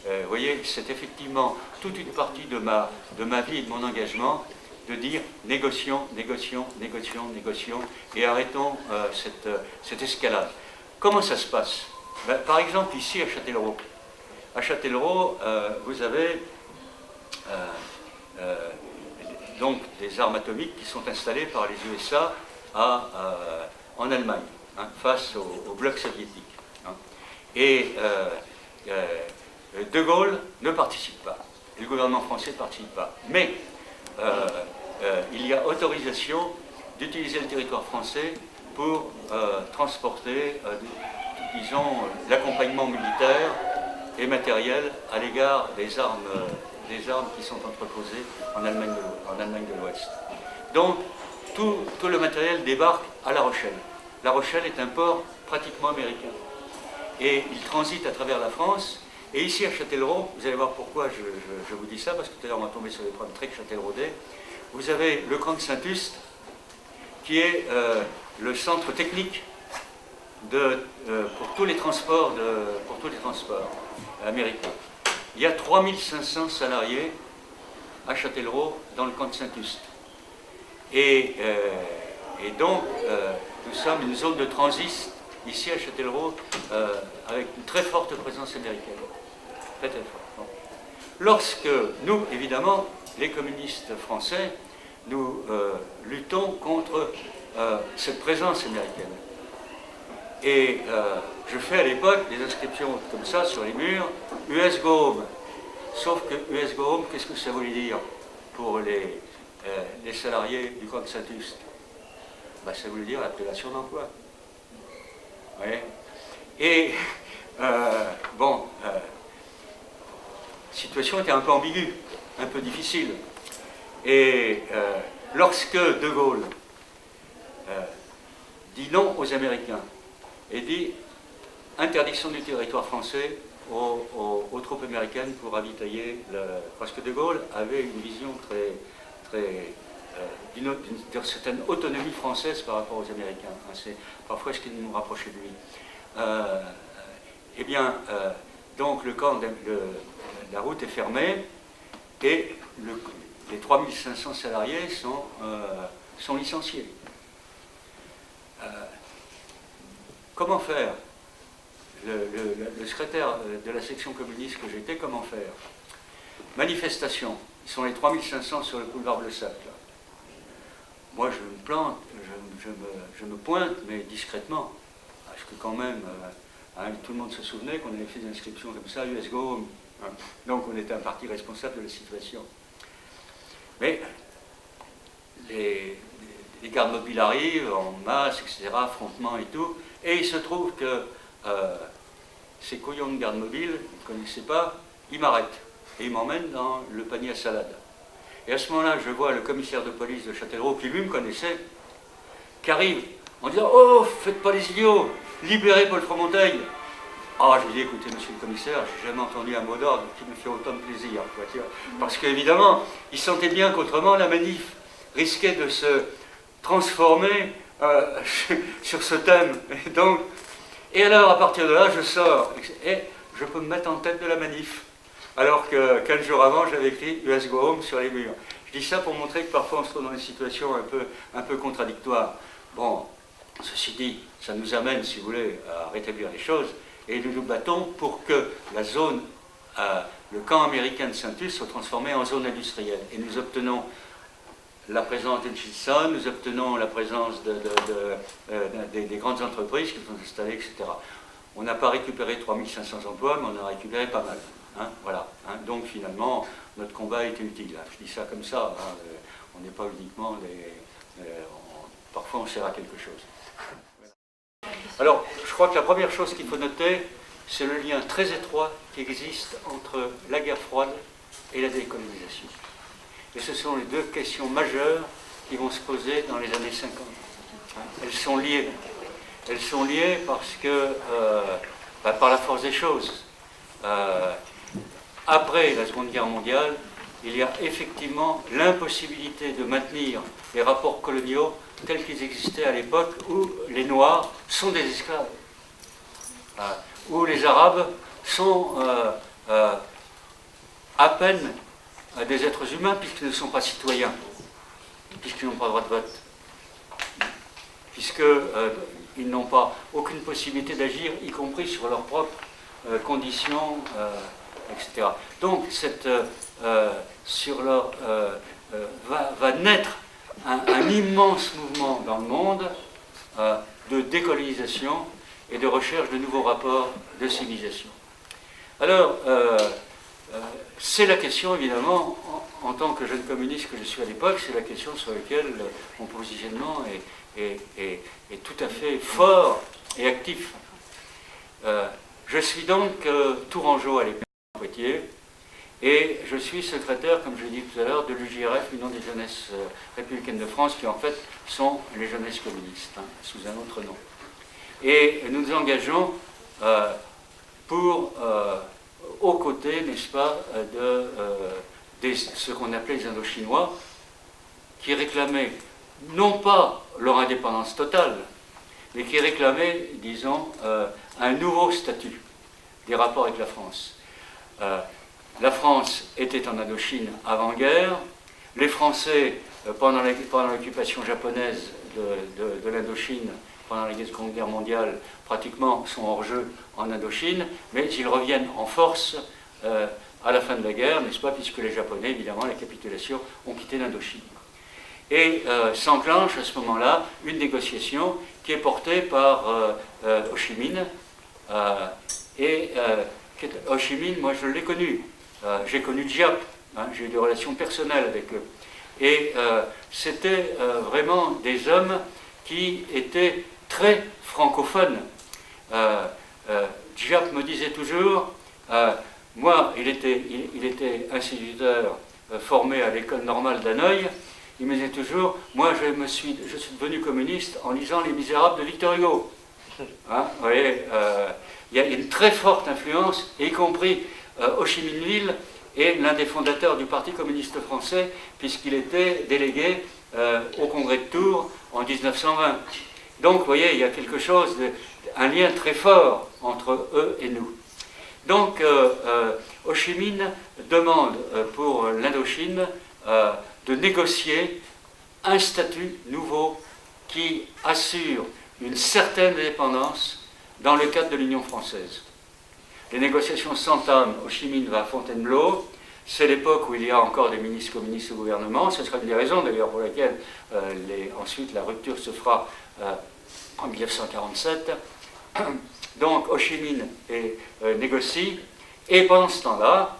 vous voyez, c'est effectivement toute une partie de ma vie et de mon engagement de dire négocions, et arrêtons cette escalade. Comment ça se passe? Ben, par exemple, ici, à Châtellerault. À Châtellerault, vous avez donc des armes atomiques qui sont installées par les USA en Allemagne, hein, face au bloc soviétique. Hein. Et De Gaulle ne participe pas. Et le gouvernement français ne participe pas. Mais il y a autorisation d'utiliser le territoire français pour transporter disons, l'accompagnement militaire et matériel à l'égard des armes qui sont entreposées en Allemagne de l'Ouest. Donc, tout le matériel débarque à La Rochelle. La Rochelle est un port pratiquement américain. Et il transite à travers la France. Et ici à Châtellerault, vous allez voir pourquoi je vous dis ça, parce que tout à l'heure on va tomber sur les problèmes très châtelleraudais. Vous avez le camp de Saint-Just, qui est le centre technique pour tous les transports américains. Il y a 3500 salariés à Châtellerault dans le camp de Saint-Just. Et donc, nous sommes une zone de transit ici à Châtellerault avec une très forte présence américaine. Très très forte. Bon. Lorsque nous, évidemment, les communistes français, nous luttons contre cette présence américaine. Et je fais à l'époque des inscriptions comme ça sur les murs, US Go Home. Sauf que US Go Home, qu'est-ce que ça voulait dire pour les salariés du camp de Saint-Just? Ben, ça voulait dire l'appellation d'emploi. Ouais. Et bon, la situation était un peu ambiguë, un peu difficile. Et lorsque De Gaulle dit non aux Américains et dit interdiction du territoire français aux troupes américaines pour ravitailler, parce que De Gaulle avait une vision d'une certaine autonomie française par rapport aux Américains. C'est parfois ce qui nous rapprochait de lui. Eh bien, donc le camp la route est fermée et les 3500 salariés sont licenciés. Comment faire? Le secrétaire de la section communiste que j'étais, comment faire? Manifestation. Ils sont les 3500 sur le boulevard Bleusac. Moi, je me plante, je me pointe, mais discrètement. Parce que quand même, tout le monde se souvenait qu'on avait fait des inscriptions comme ça, US Go Home. Donc on était un parti responsable de la situation. Mais les gardes mobiles arrivent en masse, etc., affrontements et tout, et il se trouve que ces couillons de garde mobile, ils ne connaissaient pas, ils m'arrêtent et ils m'emmènent dans le panier à salade. Et à ce moment-là, je vois le commissaire de police de Châtellerault, qui lui me connaissait, qui arrive en disant « Oh, faites pas les idiots, libérez Paul Fromonteil !» Ah, je lui dis, écoutez, monsieur le commissaire, j'ai jamais entendu un mot d'ordre qui me fait autant de plaisir. Parce qu'évidemment, il sentait bien qu'autrement, la manif risquait de se transformer sur ce thème. Et alors, à partir de là, je sors et je peux me mettre en tête de la manif. Alors que 15 jours avant, j'avais écrit US Go Home sur les murs. Je dis ça pour montrer que parfois on se trouve dans des situations un peu contradictoires. Bon, ceci dit, ça nous amène, si vous voulez, à rétablir les choses. Et nous nous battons pour que la zone, le camp américain de Saint-Just soit transformé en zone industrielle. Et nous obtenons la présence d'Hutchison, nous obtenons la présence des grandes entreprises qui sont installées, etc. On n'a pas récupéré 3500 emplois, mais on a récupéré pas mal. Hein, voilà. Hein. Donc finalement, notre combat a été utile. Hein. Je dis ça comme ça. Hein. On n'est pas uniquement parfois on sert à quelque chose. Alors, je crois que la première chose qu'il faut noter, c'est le lien très étroit qui existe entre la guerre froide et la décolonisation. Et ce sont les deux questions majeures qui vont se poser dans les années 50. Elles sont liées. Elles sont liées parce que, par la force des choses, après la Seconde Guerre mondiale, il y a effectivement l'impossibilité de maintenir les rapports coloniaux tels qu'ils existaient à l'époque où les Noirs sont des esclaves, où les Arabes sont à peine des êtres humains puisqu'ils ne sont pas citoyens, puisqu'ils n'ont pas le droit de vote, puisqu'ils n'ont pas aucune possibilité d'agir, y compris sur leurs propres conditions, etc. Donc, va naître un immense mouvement dans le monde de décolonisation et de recherche de nouveaux rapports de civilisation. Alors, c'est la question, évidemment, en tant que jeune communiste que je suis à l'époque, c'est la question sur laquelle mon positionnement est tout à fait fort et actif. Je suis donc tourangeau à l'époque à Poitiers, et je suis secrétaire, comme je l'ai dit tout à l'heure, de l'UJRF, l'Union des jeunesses républicaines de France, qui en fait sont les jeunesses communistes, hein, sous un autre nom. Et nous nous engageons aux côtés, n'est-ce pas, de ce qu'on appelait les Indochinois, qui réclamaient non pas leur indépendance totale, mais qui réclamaient, disons, un nouveau statut des rapports avec la France. La France était en Indochine avant-guerre. Les Français, pendant l'occupation japonaise de l'Indochine, pendant la Seconde Guerre mondiale, pratiquement sont hors jeu en Indochine, mais ils reviennent en force à la fin de la guerre, n'est-ce pas, puisque les Japonais, évidemment, la capitulation, ont quitté l'Indochine. Et s'enclenche à ce moment-là une négociation qui est portée par Ho Chi Minh. Ho Chi Minh, moi je l'ai connu. J'ai connu Giap, hein, j'ai eu des relations personnelles avec eux. Et c'était vraiment des hommes qui étaient très francophones. Giap me disait toujours, moi, il était instituteur formé à l'école normale d'Hanoï, il me disait toujours, moi je suis devenu communiste en lisant Les Misérables de Victor Hugo. Hein, vous voyez, il y a une très forte influence, y compris Ho Chi Minh Ville est l'un des fondateurs du Parti communiste français, puisqu'il était délégué au congrès de Tours en 1920. Donc, vous voyez, il y a quelque chose, un lien très fort entre eux et nous. Donc, Ho Chi Minh demande pour l'Indochine de négocier un statut nouveau qui assure une certaine indépendance dans le cadre de l'Union française. Les négociations s'entament, Ho Chi Minh va à Fontainebleau, c'est l'époque où il y a encore des ministres communistes au gouvernement, ce sera une des raisons d'ailleurs pour lesquelles ensuite la rupture se fera en 1947. Donc Ho Chi Minh négocie, et pendant ce temps-là,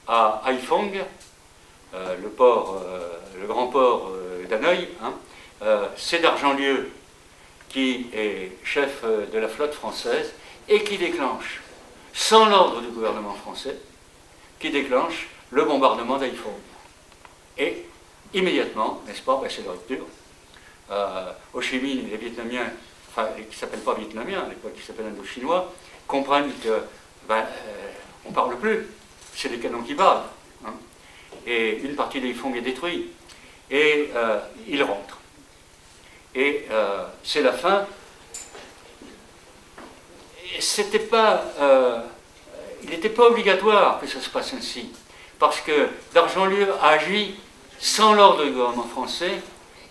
à Haiphong, le grand port d'Hanoï, hein, c'est d'Argentlieu qui est chef de la flotte française et qui déclenche, sans l'ordre du gouvernement français, qui déclenche le bombardement d'Haiphong. Et immédiatement, n'est-ce pas, ben, c'est la rupture. Ho Chi Minh, les Vietnamiens, enfin, qui ne s'appellent pas Vietnamiens à l'époque, qui s'appellent Indochinois, comprennent que on ne parle plus, c'est les canons qui parlent. Hein. Et une partie d'Haiphong est détruite. Et ils rentrent. Et c'est la fin. Il n'était pas obligatoire que ça se passe ainsi, parce que Dargentlieu a agi sans l'ordre du gouvernement français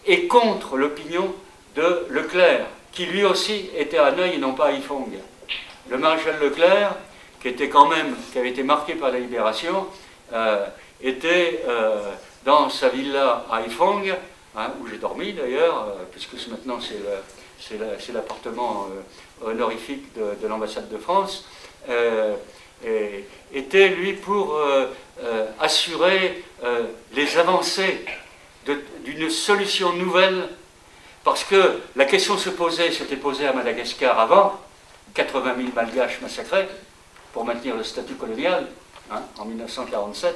et contre l'opinion de Leclerc, qui lui aussi était à Hanoï et non pas à Haiphong. Le maréchal Leclerc, qui avait été marqué par la libération, était dans sa villa à Haiphong, hein, où j'ai dormi d'ailleurs, puisque maintenant c'est l'appartement honorifique de l'ambassade de France, était lui pour assurer les avancées d'une solution nouvelle, parce que la question s'était posée à Madagascar avant, 80 000 Malgaches massacrés pour maintenir le statut colonial, hein, en 1947,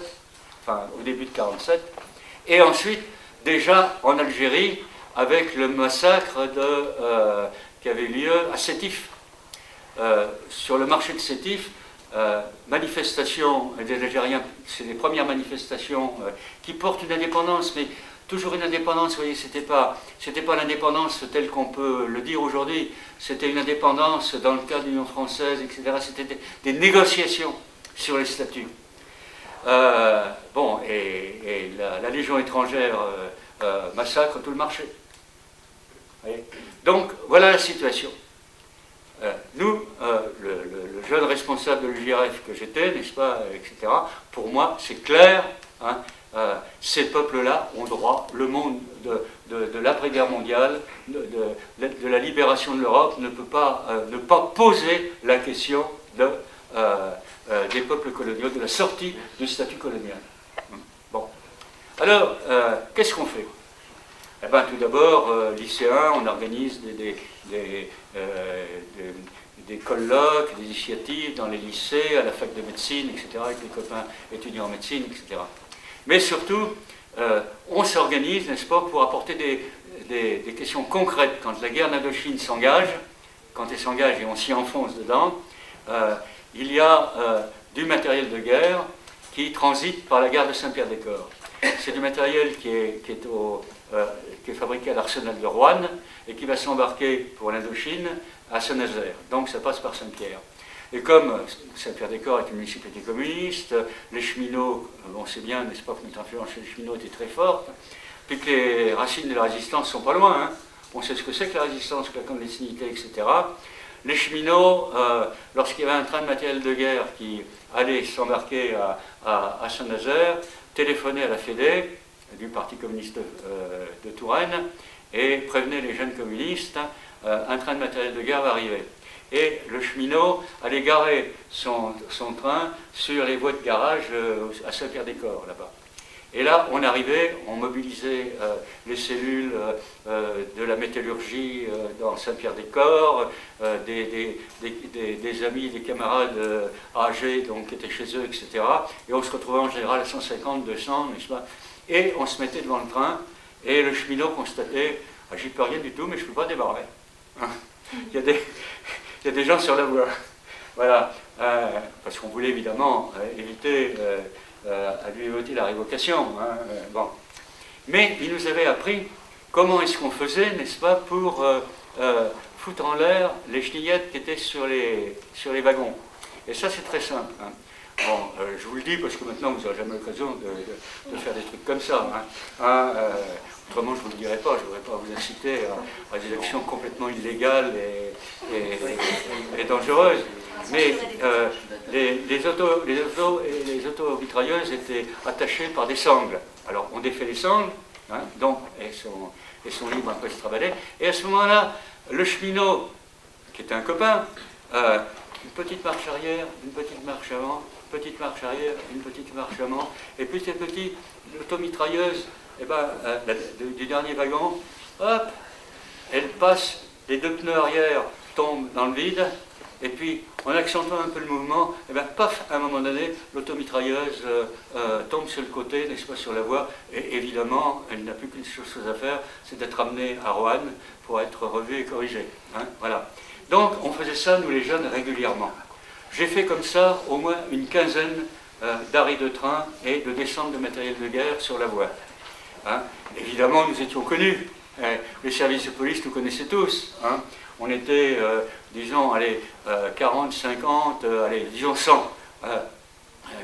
enfin au début de 1947, et ensuite déjà en Algérie avec le massacre qui avait lieu à Sétif. Sur le marché de Sétif, manifestation des Algériens, c'est les premières manifestations qui portent une indépendance, mais toujours une indépendance, vous voyez, c'était pas l'indépendance telle qu'on peut le dire aujourd'hui, c'était une indépendance dans le cadre de l'Union française, etc. C'était des négociations sur les statuts. Et la Légion étrangère massacre tout le marché. Donc, voilà la situation. Nous, le jeune responsable de l'UJRF que j'étais, n'est-ce pas, etc., pour moi, c'est clair, hein, ces peuples-là ont droit, le monde de l'après-guerre mondiale, de la libération de l'Europe, ne peut pas ne pas poser la question des peuples coloniaux, de la sortie du statut colonial. Bon. Alors, qu'est-ce qu'on fait? Eh bien, tout d'abord, lycéens, on organise des colloques, des initiatives dans les lycées, à la fac de médecine, etc., avec les copains étudiants en médecine, etc. Mais surtout, on s'organise, n'est-ce pas, pour apporter des questions concrètes. Quand la guerre d'Indochine s'engage, quand elle s'engage et on s'y enfonce dedans, il y a du matériel de guerre qui transite par la gare de Saint-Pierre-des-Corps. C'est du matériel qui est fabriqué à l'arsenal de Roanne et qui va s'embarquer pour l'Indochine à Saint-Nazaire. Donc ça passe par Saint-Pierre. Et comme Saint-Pierre-des-Corps est une municipalité communiste, les cheminots, on sait bien, n'est-ce pas, que notre influence chez les cheminots était très forte, puis que les racines de la résistance ne sont pas loin. Hein. On sait ce que c'est que la résistance, que la clandestinité, etc. Les cheminots, lorsqu'il y avait un train de matériel de guerre qui allait s'embarquer à Saint-Nazaire, téléphonaient à la Fédé du Parti communiste de Touraine et prévenaient les jeunes communistes, un train de matériel de guerre va arriver. Et le cheminot allait garer son train sur les voies de garage à Saint-Pierre-des-Corps, là-bas. Et là, on arrivait, on mobilisait les cellules de la métallurgie dans Saint-Pierre-des-Corps, des amis, des camarades âgés donc, qui étaient chez eux, etc. Et on se retrouvait en général à 150, 200, n'est-ce pas? Et on se mettait devant le train, et le cheminot constatait « j'y peux rien du tout, mais je ne peux pas démarrer. Hein. Il y a des gens sur la voie. » Voilà, parce qu'on voulait évidemment éviter à lui voter la révocation. Hein, bon. Mais il nous avait appris comment est-ce qu'on faisait, n'est-ce pas, pour foutre en l'air les chenillettes qui étaient sur les wagons. Et ça, c'est très simple. Hein. Bon, je vous le dis parce que maintenant, vous n'aurez jamais l'occasion de faire des trucs comme ça. Hein. Autrement, je ne vous le dirais pas, je ne voudrais pas vous inciter à des actions complètement illégales et dangereuses. Mais les auto-mitrailleuses étaient attachées par des sangles. Alors, on défait les sangles, hein, donc elles sont libres après de se travailler. Et à ce moment-là, le cheminot, qui était un copain, une petite marche arrière, une petite marche avant, petite marche arrière, une petite marche avant, et petit à petit, l'automitrailleuse, eh ben, du dernier wagon, hop, elle passe, les deux pneus arrière tombent dans le vide, et puis, en accentuant un peu le mouvement, et ben, paf, à un moment donné, l'automitrailleuse tombe sur le côté, n'est-ce pas, sur la voie, et évidemment, elle n'a plus qu'une chose à faire, c'est d'être amenée à Roanne pour être revue et corrigée. Hein, voilà. Donc, on faisait ça, nous les jeunes, régulièrement. J'ai fait comme ça au moins une quinzaine d'arrêts de train et de descentes de matériel de guerre sur la voie. Hein. Évidemment, nous étions connus. Les services de police nous connaissaient tous. Hein. On était, disons, allez, 40, 50, allez, disons 100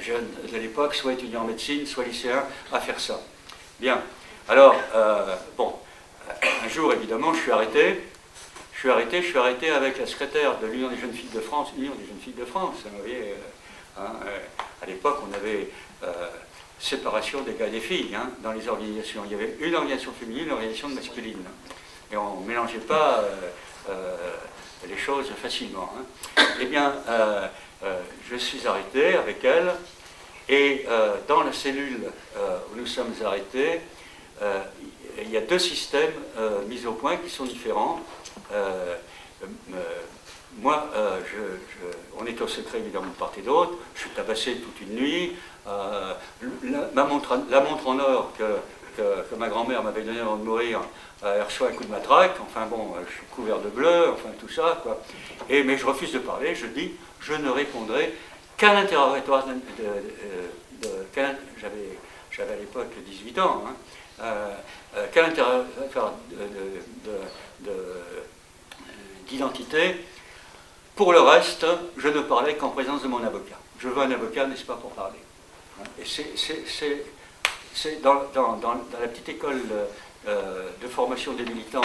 jeunes de l'époque, soit étudiants en médecine, soit lycéens, à faire ça. Bien. Alors, bon, un jour, évidemment, je suis arrêté avec la secrétaire de l'Union des jeunes filles de France, hein, vous voyez, à l'époque, on avait séparation des gars et des filles hein, dans les organisations. Il y avait une organisation féminine, une organisation masculine. Et on ne mélangeait pas les choses facilement. Hein. Eh bien, je suis arrêté avec elle, et dans la cellule où nous sommes arrêtés, il y a deux systèmes mis au point qui sont différents. Moi, on est au secret évidemment de part et d'autre, je suis tabassé toute une nuit, la montre en or que ma grand-mère m'avait donnée avant de mourir, elle reçoit un coup de matraque, enfin bon, je suis couvert de bleu, enfin tout ça, quoi. Mais je refuse de parler, je dis, je ne répondrai qu'à l'interrogatoire j'avais à l'époque 18 ans, hein, qu'à l'interrogatoire d'identité. Pour le reste, je ne parlais qu'en présence de mon avocat. Je veux un avocat, n'est-ce pas, pour parler. Et c'est dans la petite école de formation des militants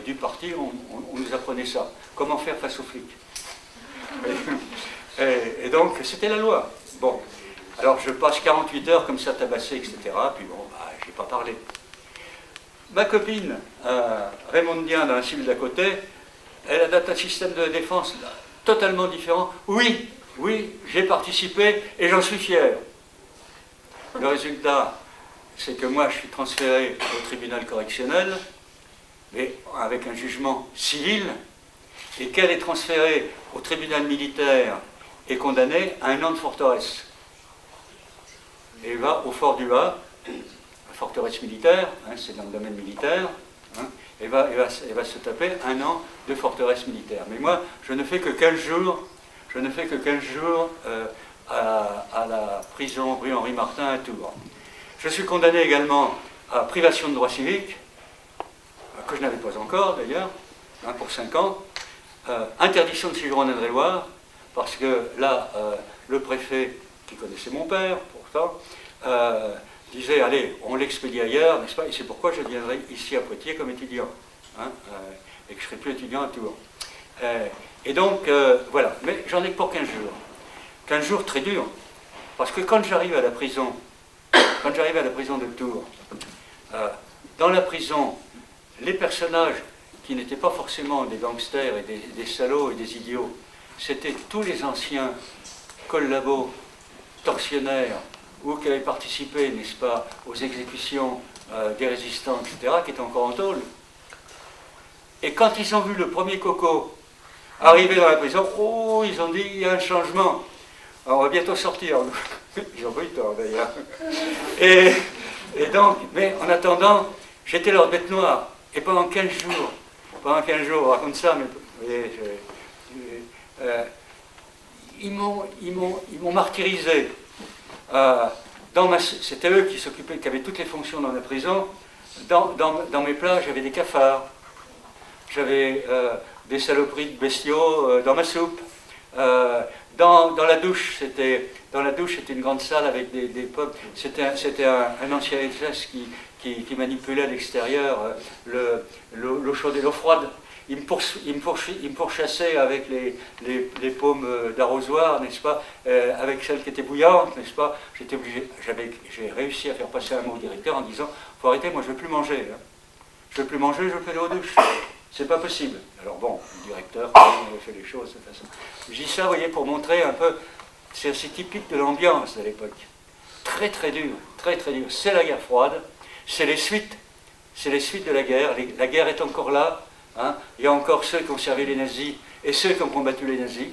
du parti, on nous apprenait ça. Comment faire face aux flics. Et donc, c'était la loi. Bon, alors je passe 48 heures comme ça, tabassé, etc. Puis bon, je n'ai pas parlé. Ma copine, Raymondienne, dans la cellule d'à côté, elle a un système de défense totalement différent. Oui, j'ai participé et j'en suis fier. Le résultat, c'est que moi, je suis transféré au tribunal correctionnel, mais avec un jugement civil, et qu'elle est transférée au tribunal militaire et condamnée à 1 an de forteresse. Et elle va au fort du Bas, la forteresse militaire, hein, c'est dans le domaine militaire, hein, et va se taper 1 an de forteresse militaire. Mais moi, je ne fais que 15 jours, à la prison rue Henri Martin à Tours. Je suis condamné également à privation de droits civiques, que je n'avais pas encore d'ailleurs, pour 5 ans, interdiction de séjour en Indre-et-Loire, parce que là, le préfet, qui connaissait mon père pourtant, disait, allez, on l'expédie ailleurs, n'est-ce pas? Et c'est pourquoi je viendrai ici à Poitiers comme étudiant, et que je ne serai plus étudiant à Tours. Et donc, voilà, mais j'en ai que pour 15 jours. 15 jours très durs, parce que quand j'arrive à la prison, de Tours, dans la prison, les personnages qui n'étaient pas forcément des gangsters et des salauds et des idiots, c'était tous les anciens collabos, tortionnaires, ou qui avaient participé, n'est-ce pas, aux exécutions des résistants, etc., qui étaient encore en tôle. Et quand ils ont vu le premier coco arriver dans la prison, oh, ils ont dit, il y a un changement. Alors, on va bientôt sortir. Ils ont pas eu tort, d'ailleurs. Et donc, mais en attendant, j'étais leur bête noire. Et pendant 15 jours, on raconte ça, mais vous voyez, ils m'ont martyrisé. C'était eux qui s'occupaient, qui avaient toutes les fonctions dans la prison. Dans mes plats, j'avais des cafards, j'avais des saloperies de bestiaux dans ma soupe. Dans la douche, c'était une grande salle avec des pommes. C'était un ancien SS qui manipulait à l'extérieur l'eau chaude et l'eau froide. Il me pourchassait avec les paumes d'arrosoir, n'est-ce pas, avec celle qui était bouillante, n'est-ce pas. J'ai réussi à faire passer un mot au directeur en disant, faut arrêter, moi je ne veux plus manger. Hein. Je ne veux plus manger, je veux plus aller aux douches. C'est pas possible. Alors bon, le directeur, il avait fait les choses de façon... Je dis ça, vous voyez, pour montrer un peu, c'est assez typique de l'ambiance à l'époque. Très très dur, très très dur. C'est la guerre froide, c'est les suites de la guerre. La guerre est encore là. Hein. Il y a encore ceux qui ont servi les nazis et ceux qui ont combattu les nazis.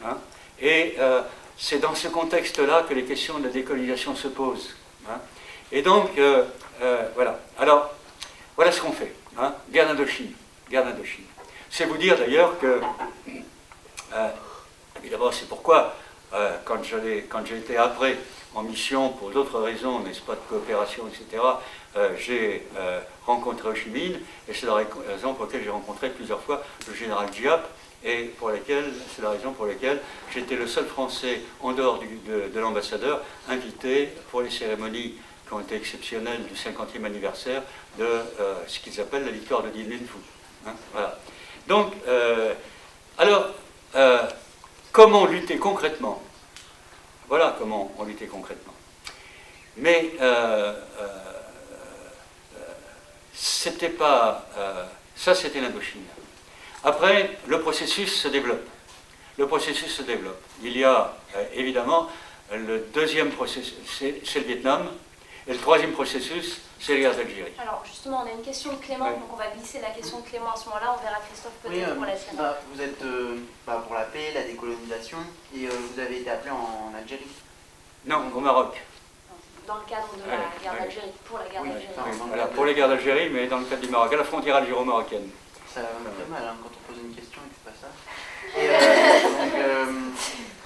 Hein. Et c'est dans ce contexte-là que les questions de la décolonisation se posent. Hein. Et donc, voilà. Alors, voilà ce qu'on fait. Hein. Guerre d'Indochine. C'est vous dire d'ailleurs que, évidemment, c'est pourquoi, quand j'ai été après en mission pour d'autres raisons, n'est-ce pas, de coopération, etc., j'ai rencontré Ho Chi Minh, et c'est la raison pour laquelle j'ai rencontré plusieurs fois le général Giap, et c'est la raison pour laquelle j'étais le seul Français, en dehors de l'ambassadeur, invité pour les cérémonies qui ont été exceptionnelles du 50e anniversaire de ce qu'ils appellent la victoire de Dien Bien Phu. Hein, voilà. Donc, alors, comment lutter concrètement? Voilà comment on luttait concrètement. Mais c'était pas... ça, c'était l'Indochine. Après, le processus se développe. Il y a, évidemment, le deuxième processus, c'est le Vietnam, et le troisième processus, c'est la guerre d'Algérie. Alors justement, on a une question de Clément, donc on va glisser la question de Clément à ce moment-là, on verra Christophe peut-être pour la suite. Vous êtes pour la paix, la décolonisation, et vous avez été appelé en Algérie? Non, au Maroc. Dans le cadre de la guerre d'Algérie, pour la guerre d'Algérie. Voilà, pour les guerres d'Algérie, mais dans le cadre du Maroc, à la frontière algéro-marocaine. Ça me fait mal hein, quand on pose une question et que c'est pas ça. Et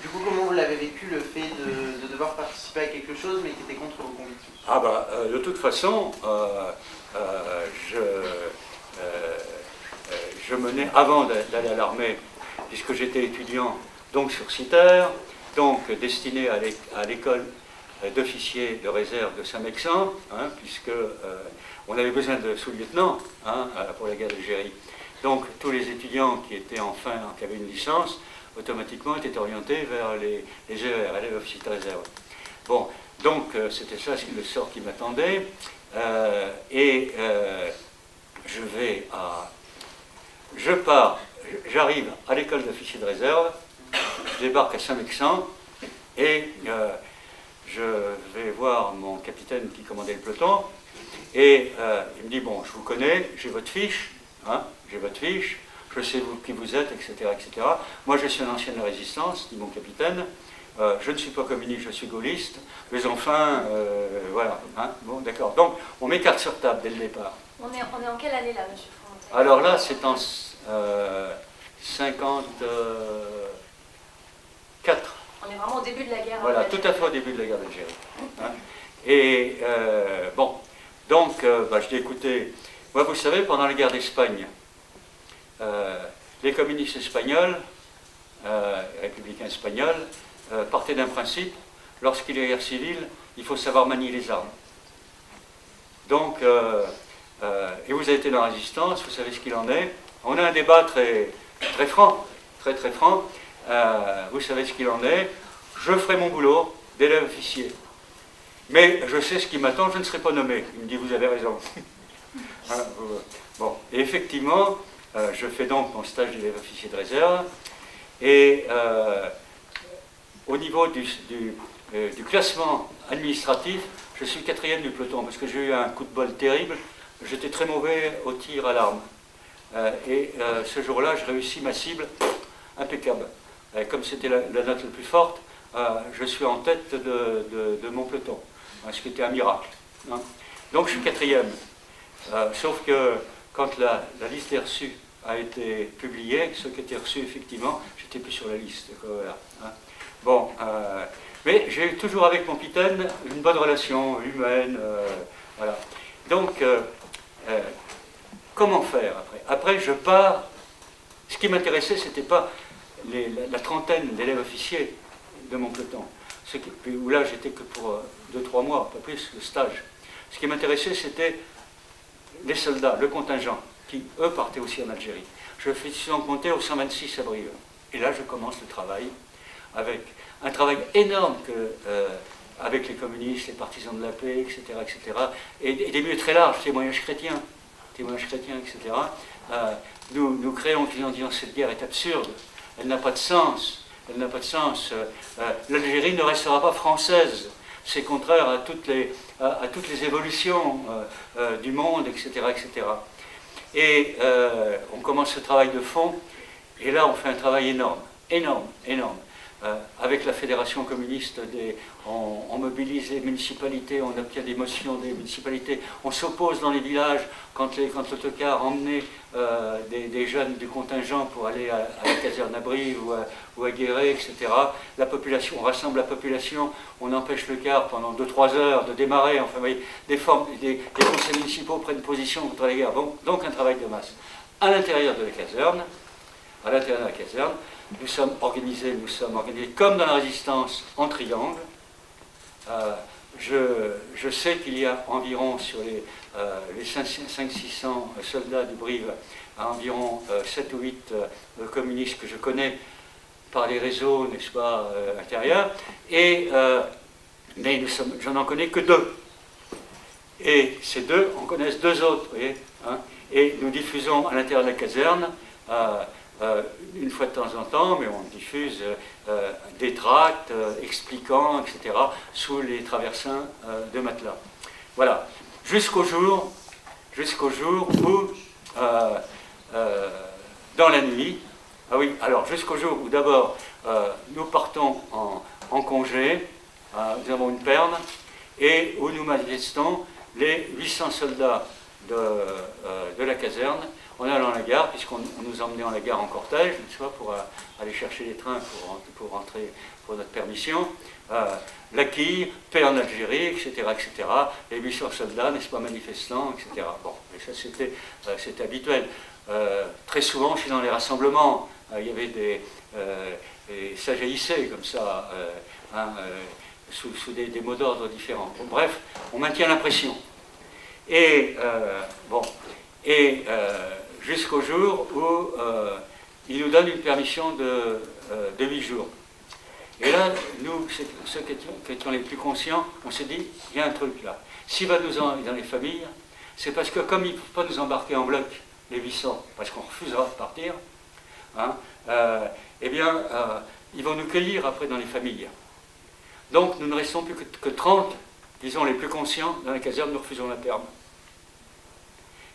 du coup, comment vous l'avez vécu le fait de devoir participer à quelque chose mais qui était contre vos convictions? Ah bah, de toute façon, je menais, avant d'aller à l'armée, puisque j'étais étudiant, donc sur CITER, donc destiné à l'école d'officiers de réserve de Saint-Mexan, hein, puisque on avait besoin de sous-lieutenants hein, pour la guerre d'Algérie. Donc tous les étudiants qui étaient qui avaient une licence, automatiquement étaient orientés vers les ER, les officiers de réserve. Bon, donc c'était ça le sort qui m'attendait. J'arrive à l'école d'officiers de réserve, je débarque à Saint-Mexan et je vais voir mon capitaine qui commandait le peloton et il me dit, bon, je vous connais, j'ai votre fiche, hein, je sais qui vous êtes, etc., etc. Moi, je suis un ancien de la résistance, dit mon capitaine. Je ne suis pas communiste, je suis gaulliste. Mais enfin, voilà. Hein, bon, d'accord. Donc, on met carte sur table dès le départ. On est en quelle année là, monsieur Frontin? Alors là, c'est en 54. On est vraiment au début de la guerre. Voilà, tout à fait au début de la guerre d'Algérie. Hein. Et bon, donc, je dis, écoutez, moi, vous savez, pendant la guerre d'Espagne, les communistes espagnols, républicains espagnols, partaient d'un principe, lorsqu'il y a guerre civile, il faut savoir manier les armes. Donc, et vous avez été dans la résistance, vous savez ce qu'il en est. On a un débat très, très franc, très franc. Vous savez ce qu'il en est. Je ferai mon boulot d'élève officier. Mais je sais ce qui m'attend, je ne serai pas nommé. Il me dit, vous avez raison. Hein, bon, et effectivement, je fais donc mon stage d'élève officier de réserve. Et au niveau du classement administratif, je suis 4e du peloton, parce que j'ai eu un coup de bol terrible. J'étais très mauvais au tir à l'arme. Et ce jour-là, je réussis ma cible impeccable. Comme c'était la note la plus forte, je suis en tête de mon peloton, ce qui était un miracle. Hein. Donc je suis 4e. Sauf que quand la liste des reçus a été publiée, ceux qui étaient reçus effectivement, j'étais plus sur la liste. Voilà, hein. Bon, mais j'ai toujours avec mon capitaine une bonne relation humaine. Voilà. Donc, comment faire après? Après, je pars. Ce qui m'intéressait, c'était pas la trentaine d'élèves officiers de mon peloton, où là j'étais que pour 2-3 mois, pas plus, le stage. Ce qui m'intéressait, c'était les soldats, le contingent, qui eux partaient aussi en Algérie. Je suis donc monté au 126 à Brive. Et là je commence le travail, avec un travail énorme avec les communistes, les partisans de la paix, etc. Et des milieux très larges, témoignages chrétiens, etc. Nous créons en disant cette guerre est absurde, elle n'a pas de sens, l'Algérie ne restera pas française, c'est contraire à toutes les évolutions du monde, etc. Et on commence ce travail de fond, et là on fait un travail énorme. Avec la fédération communiste, on mobilise les municipalités, on obtient des motions des municipalités, on s'oppose dans les villages quand l'autocar emmenait des jeunes du contingent pour aller à la caserne à Brive ou à Guéret, etc. La population, on rassemble la population, on empêche le car pendant 2-3 heures de démarrer, enfin, des conseils municipaux prennent position contre la guerre. Bon, donc un travail de masse. À l'intérieur de la caserne, nous sommes organisés comme dans la résistance en triangle. Je sais qu'il y a environ sur les 500-600 soldats du Brive, environ 7 ou 8 communistes que je connais par les réseaux, n'est-ce pas, intérieurs, mais je n'en connais que 2. Et ces 2 en connaissent 2 autres, vous voyez, hein, et nous diffusons à l'intérieur de la caserne, une fois de temps en temps, mais on diffuse des tracts expliquant, etc., sous les traversins de matelas. Voilà. Jusqu'au jour où, dans la nuit, jusqu'au jour où d'abord nous partons en congé, nous avons une perle, et où nous manifestons les 800 soldats de la caserne, en allant à la gare, puisqu'on nous emmenait en la gare en cortège, n'est-ce pas, pour aller chercher les trains pour rentrer pour notre permission. La quille, paix en Algérie, etc., les 800 soldats, n'est-ce pas, manifestants, etc. Bon, et ça c'était habituel. Très souvent, je suis dans les rassemblements, il y avait ça jaillissait comme ça, sous des mots d'ordre différents. Bon, bref, on maintient l'impression. Et jusqu'au jour où il nous donne une permission de 8 jours. Et là, nous, ceux qui étions les plus conscients, on s'est dit, il y a un truc là. S'il va nous emmener dans les familles, c'est parce que comme ils ne peuvent pas nous embarquer en bloc, les 800, parce qu'on refusera de partir, hein, ils vont nous cueillir après dans les familles. Donc nous ne restons plus que 30, disons les plus conscients, dans la caserne, nous refusons la terme.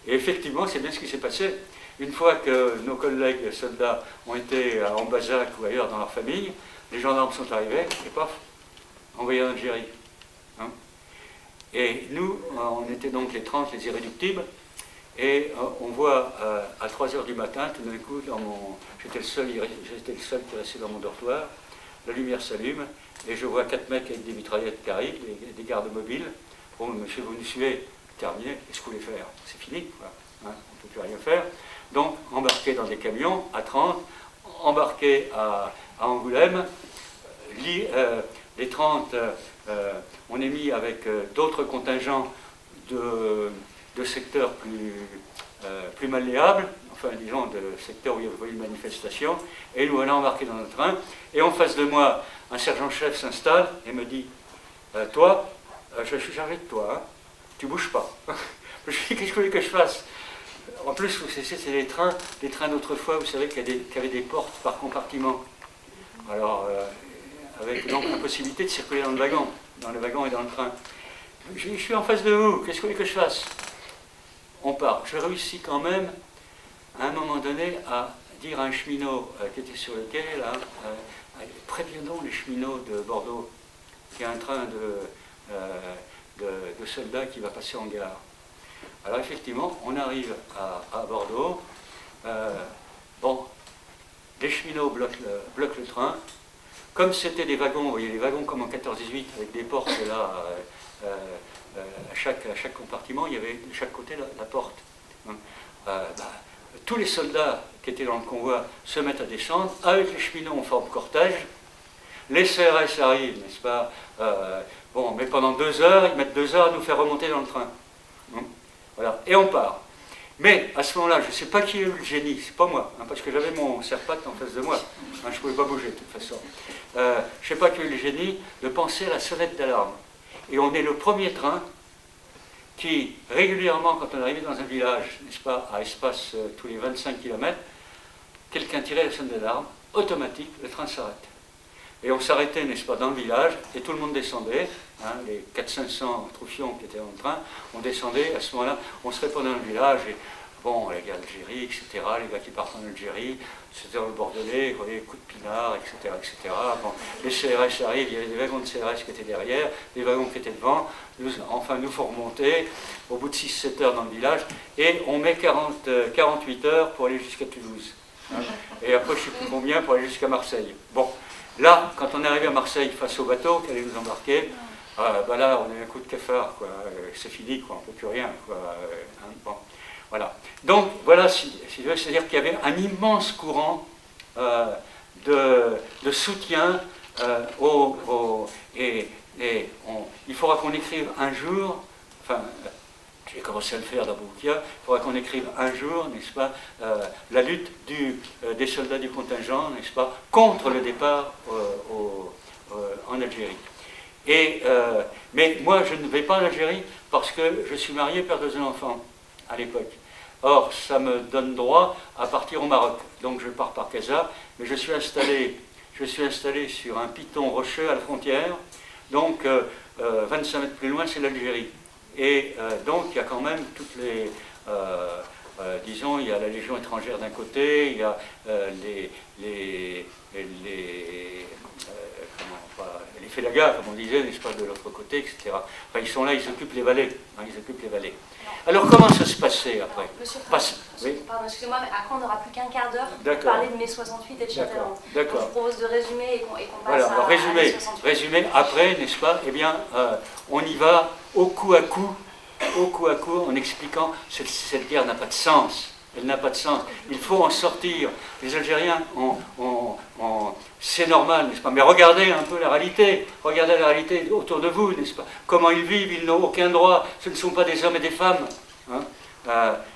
Et effectivement, c'est bien ce qui s'est passé. Une fois que nos collègues soldats ont été en Bazac ou ailleurs dans leur famille, les gendarmes sont arrivés et paf, envoyés en Algérie. Hein. Et nous, on était donc les 30, les irréductibles, Et on voit à 3 h du matin, tout d'un coup, j'étais le seul qui restait dans mon dortoir, la lumière s'allume, et je vois 4 mecs avec des mitraillettes qui arrivent, des gardes mobiles. Bon, monsieur, vous nous suivez, terminé, qu'est-ce que vous voulez faire? C'est fini, quoi. Hein, on ne peut plus rien faire. Donc, embarqués dans des camions à 30, embarqués à Angoulême, les 30, on est mis avec d'autres contingents de secteurs plus malléables, enfin disons de secteurs où il y avait une manifestation, et nous allons embarquer dans notre train, et en face de moi, un sergent-chef s'installe et me dit toi, je suis chargé de toi, hein, tu bouges pas. Je lui dis, qu'est-ce que vous voulez que je fasse? En plus, c'est les trains d'autrefois, vous savez, qu'il y avait des portes par compartiment. Alors, avec donc l'impossibilité de circuler dans le wagon et dans le train. Je suis en face de vous, qu'est-ce que vous voulez que je fasse? On part. Je réussis quand même, à un moment donné, à dire à un cheminot qui était sur le quai, là, préviens donc les cheminots de Bordeaux, qu'il y a un train de soldats qui va passer en gare. Alors effectivement, on arrive à Bordeaux. Bon, les cheminots bloquent le train. Comme c'était des wagons, vous voyez, les wagons comme en 14-18, avec des portes là, à chaque compartiment, il y avait de chaque côté la porte. Tous les soldats qui étaient dans le convoi se mettent à descendre, avec les cheminots on forme cortège. Les CRS arrivent, n'est-ce pas? Bon, mais pendant 2 heures, ils mettent 2 heures à nous faire remonter dans le train. Voilà, et on part. Mais à ce moment-là, je ne sais pas qui a eu le génie, c'est pas moi, hein, parce que j'avais mon serpat en face de moi, hein, je ne pouvais pas bouger de toute façon. Je ne sais pas qui a eu le génie de penser à la sonnette d'alarme. Et on est le premier train qui, régulièrement, quand on arrivait dans un village, n'est-ce pas, à espace tous les 25 km, quelqu'un tirait la sonnette d'alarme, automatique, le train s'arrête. Et on s'arrêtait, n'est-ce pas, dans le village, et tout le monde descendait, hein, les 400-500 troufions qui étaient dans le train, on descendait, à ce moment-là, on se répondait dans le village, et bon, les gars d'Algérie, etc., les gars qui partent en Algérie, c'était dans le Bordelais, vous voyez, coups de pinard, etc., etc. Bon, les CRS arrivent, il y avait des wagons de CRS qui étaient derrière, des wagons qui étaient devant, nous faut remonter, au bout de 6-7 heures dans le village, et on met 48 heures pour aller jusqu'à Toulouse. Hein, et après, je ne sais plus combien, pour aller jusqu'à Marseille. Bon. Là, quand on est arrivé à Marseille face au bateau qui allait nous embarquer, là, on a eu un coup de cafard, quoi. C'est fini, quoi. On ne peut plus rien, quoi. Hein, bon. Voilà. Donc, voilà, c'est-à-dire qu'il y avait un immense courant de soutien il faudra qu'on écrive un jour, enfin, j'ai commencé à le faire dans Boukia, il faudra qu'on écrive un jour, n'est-ce pas, la lutte des soldats du contingent, n'est-ce pas, contre le départ en Algérie. Mais moi, je ne vais pas en Algérie parce que je suis marié, père de 2 enfants à l'époque. Or, ça me donne droit à partir au Maroc. Donc, je pars par Casa, mais je suis installé sur un piton rocheux à la frontière. Donc, 25 mètres plus loin, c'est l'Algérie. Et donc, il y a quand même toutes les... disons, il y a la Légion étrangère d'un côté, il y a les félagas, comme on disait, n'est-ce pas, de l'autre côté, etc. Enfin, ils sont là, ils occupent les vallées. Hein, ils occupent les vallées. Alors, comment ça se passait après? Monsieur, oui. Pardon, excusez-moi, mais après, on n'aura plus qu'un quart d'heure pour D'accord. parler de mai 68 et de Châtellerault. D'accord. Je vous propose de résumer et qu'on passe voilà, alors, à mai 68. Résumé, après, n'est-ce pas, eh bien, on y va au coup à coup, en expliquant que cette guerre n'a pas de sens. Elle n'a pas de sens. Il faut en sortir. Les Algériens, c'est normal, n'est-ce pas? Mais regardez un peu la réalité. Regardez la réalité autour de vous, n'est-ce pas? Comment ils vivent, ils n'ont aucun droit. Ce ne sont pas des hommes et des femmes. Hein.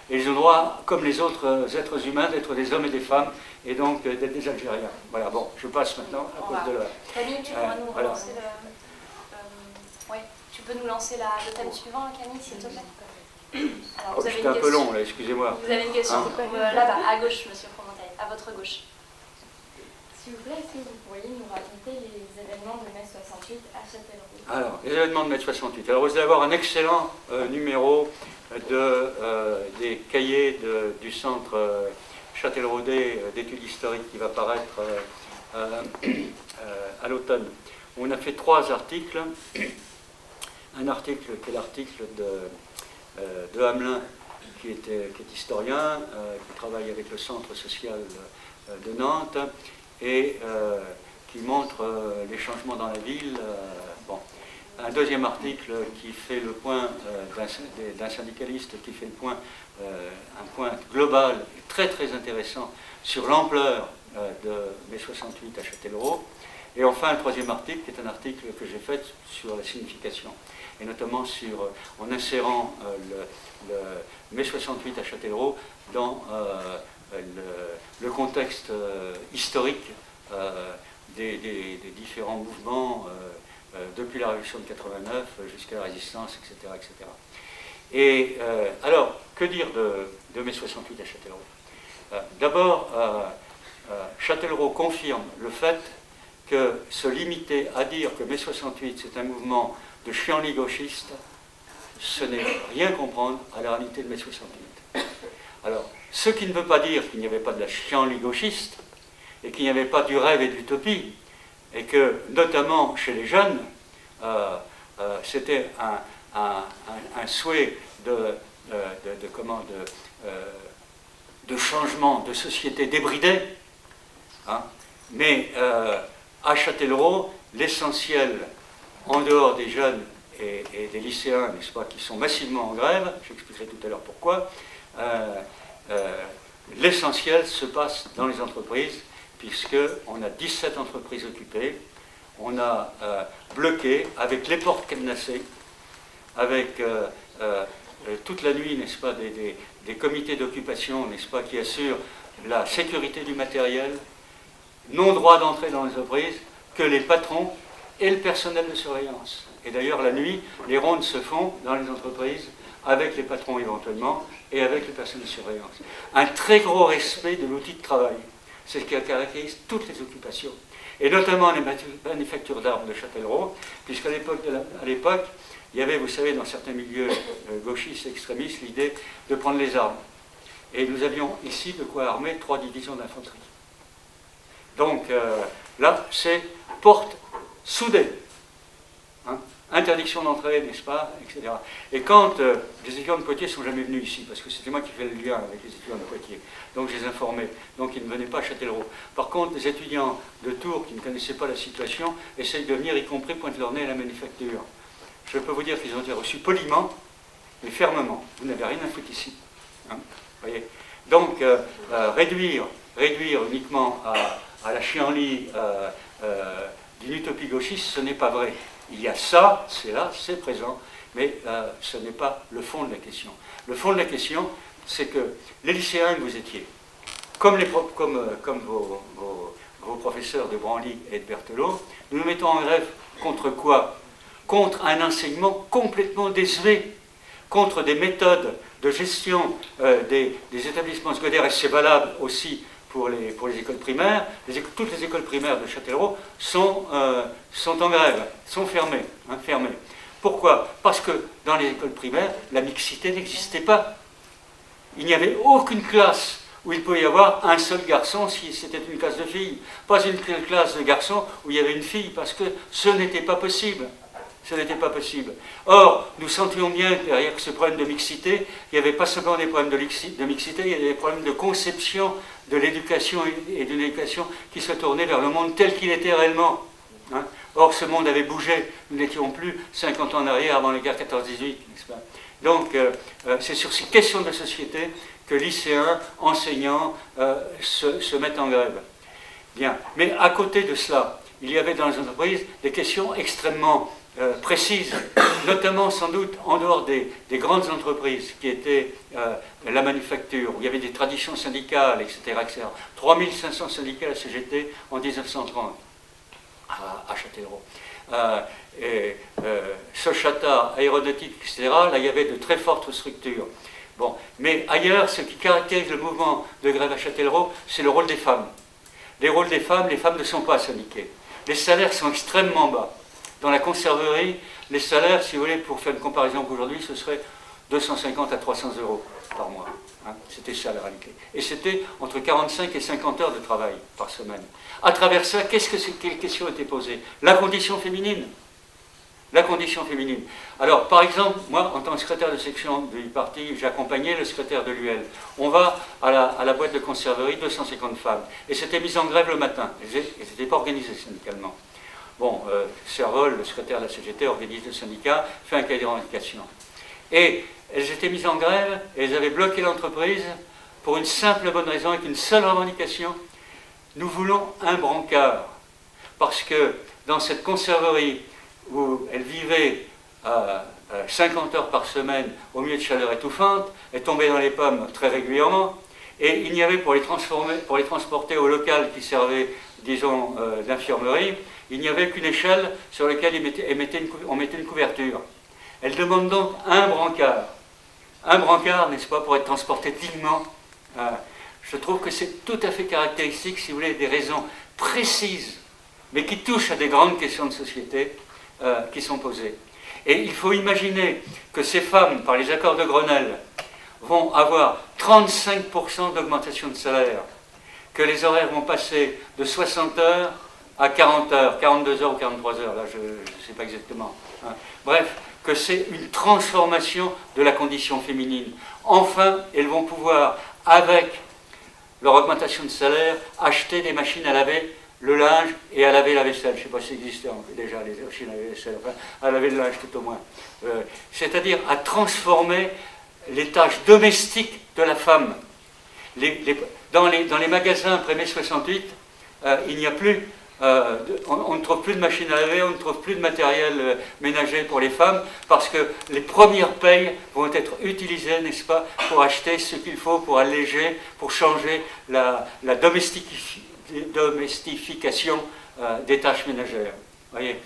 Ils ont droit, comme les autres êtres humains, d'être des hommes et des femmes, et donc d'être des Algériens. Voilà, bon, je passe maintenant à cause de la... Camille, tu pourras nous relancer ouais, tu peux nous lancer le thème suivant, Camille, s'il te plaît. Alors, J'étais un peu long, là, excusez-moi. Vous avez une question là-bas, à gauche, monsieur Fromental, à votre gauche. S'il vous plaît, est-ce que vous pourriez nous raconter les événements de mai 68 à Châtellerault? Alors, les événements de mai 68. Alors, vous allez avoir un excellent numéro des cahiers du centre Châtelleraudais d'études historiques qui va paraître à l'automne. On a fait 3 articles. Un article qui est l'article de Hamelin qui est historien, qui travaille avec le Centre social de Nantes, et qui montre les changements dans la ville. Bon. Un deuxième article qui fait le point d'un syndicaliste qui fait le point, un point global très très intéressant sur l'ampleur de mai 68 à Châtellerault. Et enfin un troisième article qui est un article que j'ai fait sur la signification, et notamment en insérant le mai 68 à Châtellerault dans le contexte historique des différents mouvements depuis la Révolution de 89 jusqu'à la Résistance, etc. etc. Et alors, que dire de mai 68 à Châtellerault? D'abord, Châtellerault confirme le fait que se limiter à dire que mai 68 c'est un mouvement de chienlit gauchiste, ce n'est rien comprendre à la réalité de mai 68. Alors, ce qui ne veut pas dire qu'il n'y avait pas de la chienlit gauchiste, et qu'il n'y avait pas du rêve et de l'utopie, et que, notamment chez les jeunes, c'était un souhait de changement de société débridée, hein. Mais à Châtellerault, l'essentiel, en dehors des jeunes et des lycéens, n'est-ce pas, qui sont massivement en grève, j'expliquerai tout à l'heure pourquoi, l'essentiel se passe dans les entreprises, puisqu'on a 17 entreprises occupées, on a bloqué, avec les portes cadenassées, avec toute la nuit, n'est-ce pas, des comités d'occupation, n'est-ce pas, qui assurent la sécurité du matériel, non droit d'entrée dans les entreprises, que les patrons et le personnel de surveillance. Et d'ailleurs, la nuit, les rondes se font dans les entreprises, avec les patrons éventuellement, et avec le personnel de surveillance. Un très gros respect de l'outil de travail. C'est ce qui caractérise toutes les occupations. Et notamment les manufactures d'armes de Châtellerault, puisqu'à l'époque, il y avait, vous savez, dans certains milieux gauchistes et extrémistes, l'idée de prendre les armes. Et nous avions ici de quoi armer 3 divisions d'infanterie. Donc là, c'est porte soudée. Hein, interdiction d'entrée, n'est-ce pas, etc. Et quand les étudiants de Poitiers ne sont jamais venus ici, parce que c'était moi qui fais le lien avec les étudiants de Poitiers, donc je les informais, donc ils ne venaient pas à Châtellerault. Par contre, les étudiants de Tours qui ne connaissaient pas la situation essayent de venir, y compris pointer leur nez à la manufacture. Je peux vous dire qu'ils ont été reçus poliment, mais fermement. Vous n'avez rien à foutre ici. Hein, voyez. Donc, réduire uniquement à la chienlit d'une utopie gauchiste, ce n'est pas vrai. Il y a ça, c'est là, c'est présent, mais ce n'est pas le fond de la question. Le fond de la question, c'est que les lycéens que vous étiez, comme vos professeurs de Branly et de Berthelot, nous nous mettons en grève contre quoi? Contre un enseignement complètement désuet, contre des méthodes de gestion des établissements secondaires, et c'est valable aussi pour les écoles primaires. Toutes les écoles primaires de Châtellerault sont en grève, sont fermées. Hein, fermées. Pourquoi? Parce que dans les écoles primaires, la mixité n'existait pas. Il n'y avait aucune classe où il pouvait y avoir un seul garçon si c'était une classe de filles. Pas une classe de garçons où il y avait une fille, parce que ce n'était pas possible. Ce n'était pas possible. Or, nous sentions bien que derrière ce problème de mixité, il n'y avait pas seulement des problèmes de mixité, il y avait des problèmes de conception de l'éducation et d'une éducation qui se tournait vers le monde tel qu'il était réellement. Hein. Or, ce monde avait bougé. Nous n'étions plus 50 ans en arrière avant la guerre 14-18, n'est-ce pas? Donc, c'est sur ces questions de société que lycéens, enseignants se mettent en grève. Bien. Mais à côté de cela, il y avait dans les entreprises des questions extrêmement précises, notamment sans doute en dehors des grandes entreprises qui étaient la manufacture, où il y avait des traditions syndicales, etc. 3500 syndicats à la CGT en 1930 à Châtellerault. Sochata, aéronautique, etc. Là, il y avait de très fortes structures. Bon, mais ailleurs, ce qui caractérise le mouvement de grève à Châtellerault, c'est le rôle des femmes. Les rôles des femmes, les femmes ne sont pas syndiquées. Les salaires sont extrêmement bas. Dans la conserverie, les salaires, si vous voulez, pour faire une comparaison qu'aujourd'hui, ce serait 250 à 300 euros par mois. Hein, c'était ça la réalité. Et c'était entre 45 et 50 heures de travail par semaine. À travers ça, quelles questions étaient posées? La condition féminine. La condition féminine. Alors, par exemple, moi, en tant que secrétaire de section du parti, j'accompagnais le secrétaire de l'UL. On va à la boîte de conserverie, 250 femmes. Et c'était mis en grève le matin. Elles n'étaient pas organisées syndicalement. Bon, Servol, le secrétaire de la CGT, organise le syndicat, fait un cahier de revendication. Et elles étaient mises en grève, et elles avaient bloqué l'entreprise pour une simple bonne raison, avec une seule revendication. Nous voulons un brancard. Parce que dans cette conserverie, où elle vivait 50 heures par semaine au milieu de chaleur étouffante, elle tombait dans les pommes très régulièrement, et il n'y avait pour les transporter au local qui servait, disons, d'infirmerie, il n'y avait qu'une échelle sur laquelle on mettait une couverture. Elle demande donc un brancard. Un brancard, n'est-ce pas, pour être transporté dignement. Je trouve que c'est tout à fait caractéristique, si vous voulez, des raisons précises, mais qui touchent à des grandes questions de société, qui sont posées. Et il faut imaginer que ces femmes, par les accords de Grenelle, vont avoir 35% d'augmentation de salaire, que les horaires vont passer de 60 heures à 40 heures, 42 heures ou 43 heures, là je ne sais pas exactement. Bref, que c'est une transformation de la condition féminine. Enfin, elles vont pouvoir, avec leur augmentation de salaire, acheter des machines à laver le linge et à laver la vaisselle. Je ne sais pas si existait déjà les machines à laver la vaisselle, enfin, à laver le linge tout au moins. C'est-à-dire à transformer les tâches domestiques de la femme. Dans les magasins après mai 68, il n'y a plus, on ne trouve plus de machines à laver, on ne trouve plus de matériel ménager pour les femmes, parce que les premières payes vont être utilisées, n'est-ce pas, pour acheter ce qu'il faut, pour alléger, pour changer la domestification des tâches ménagères. Voyez.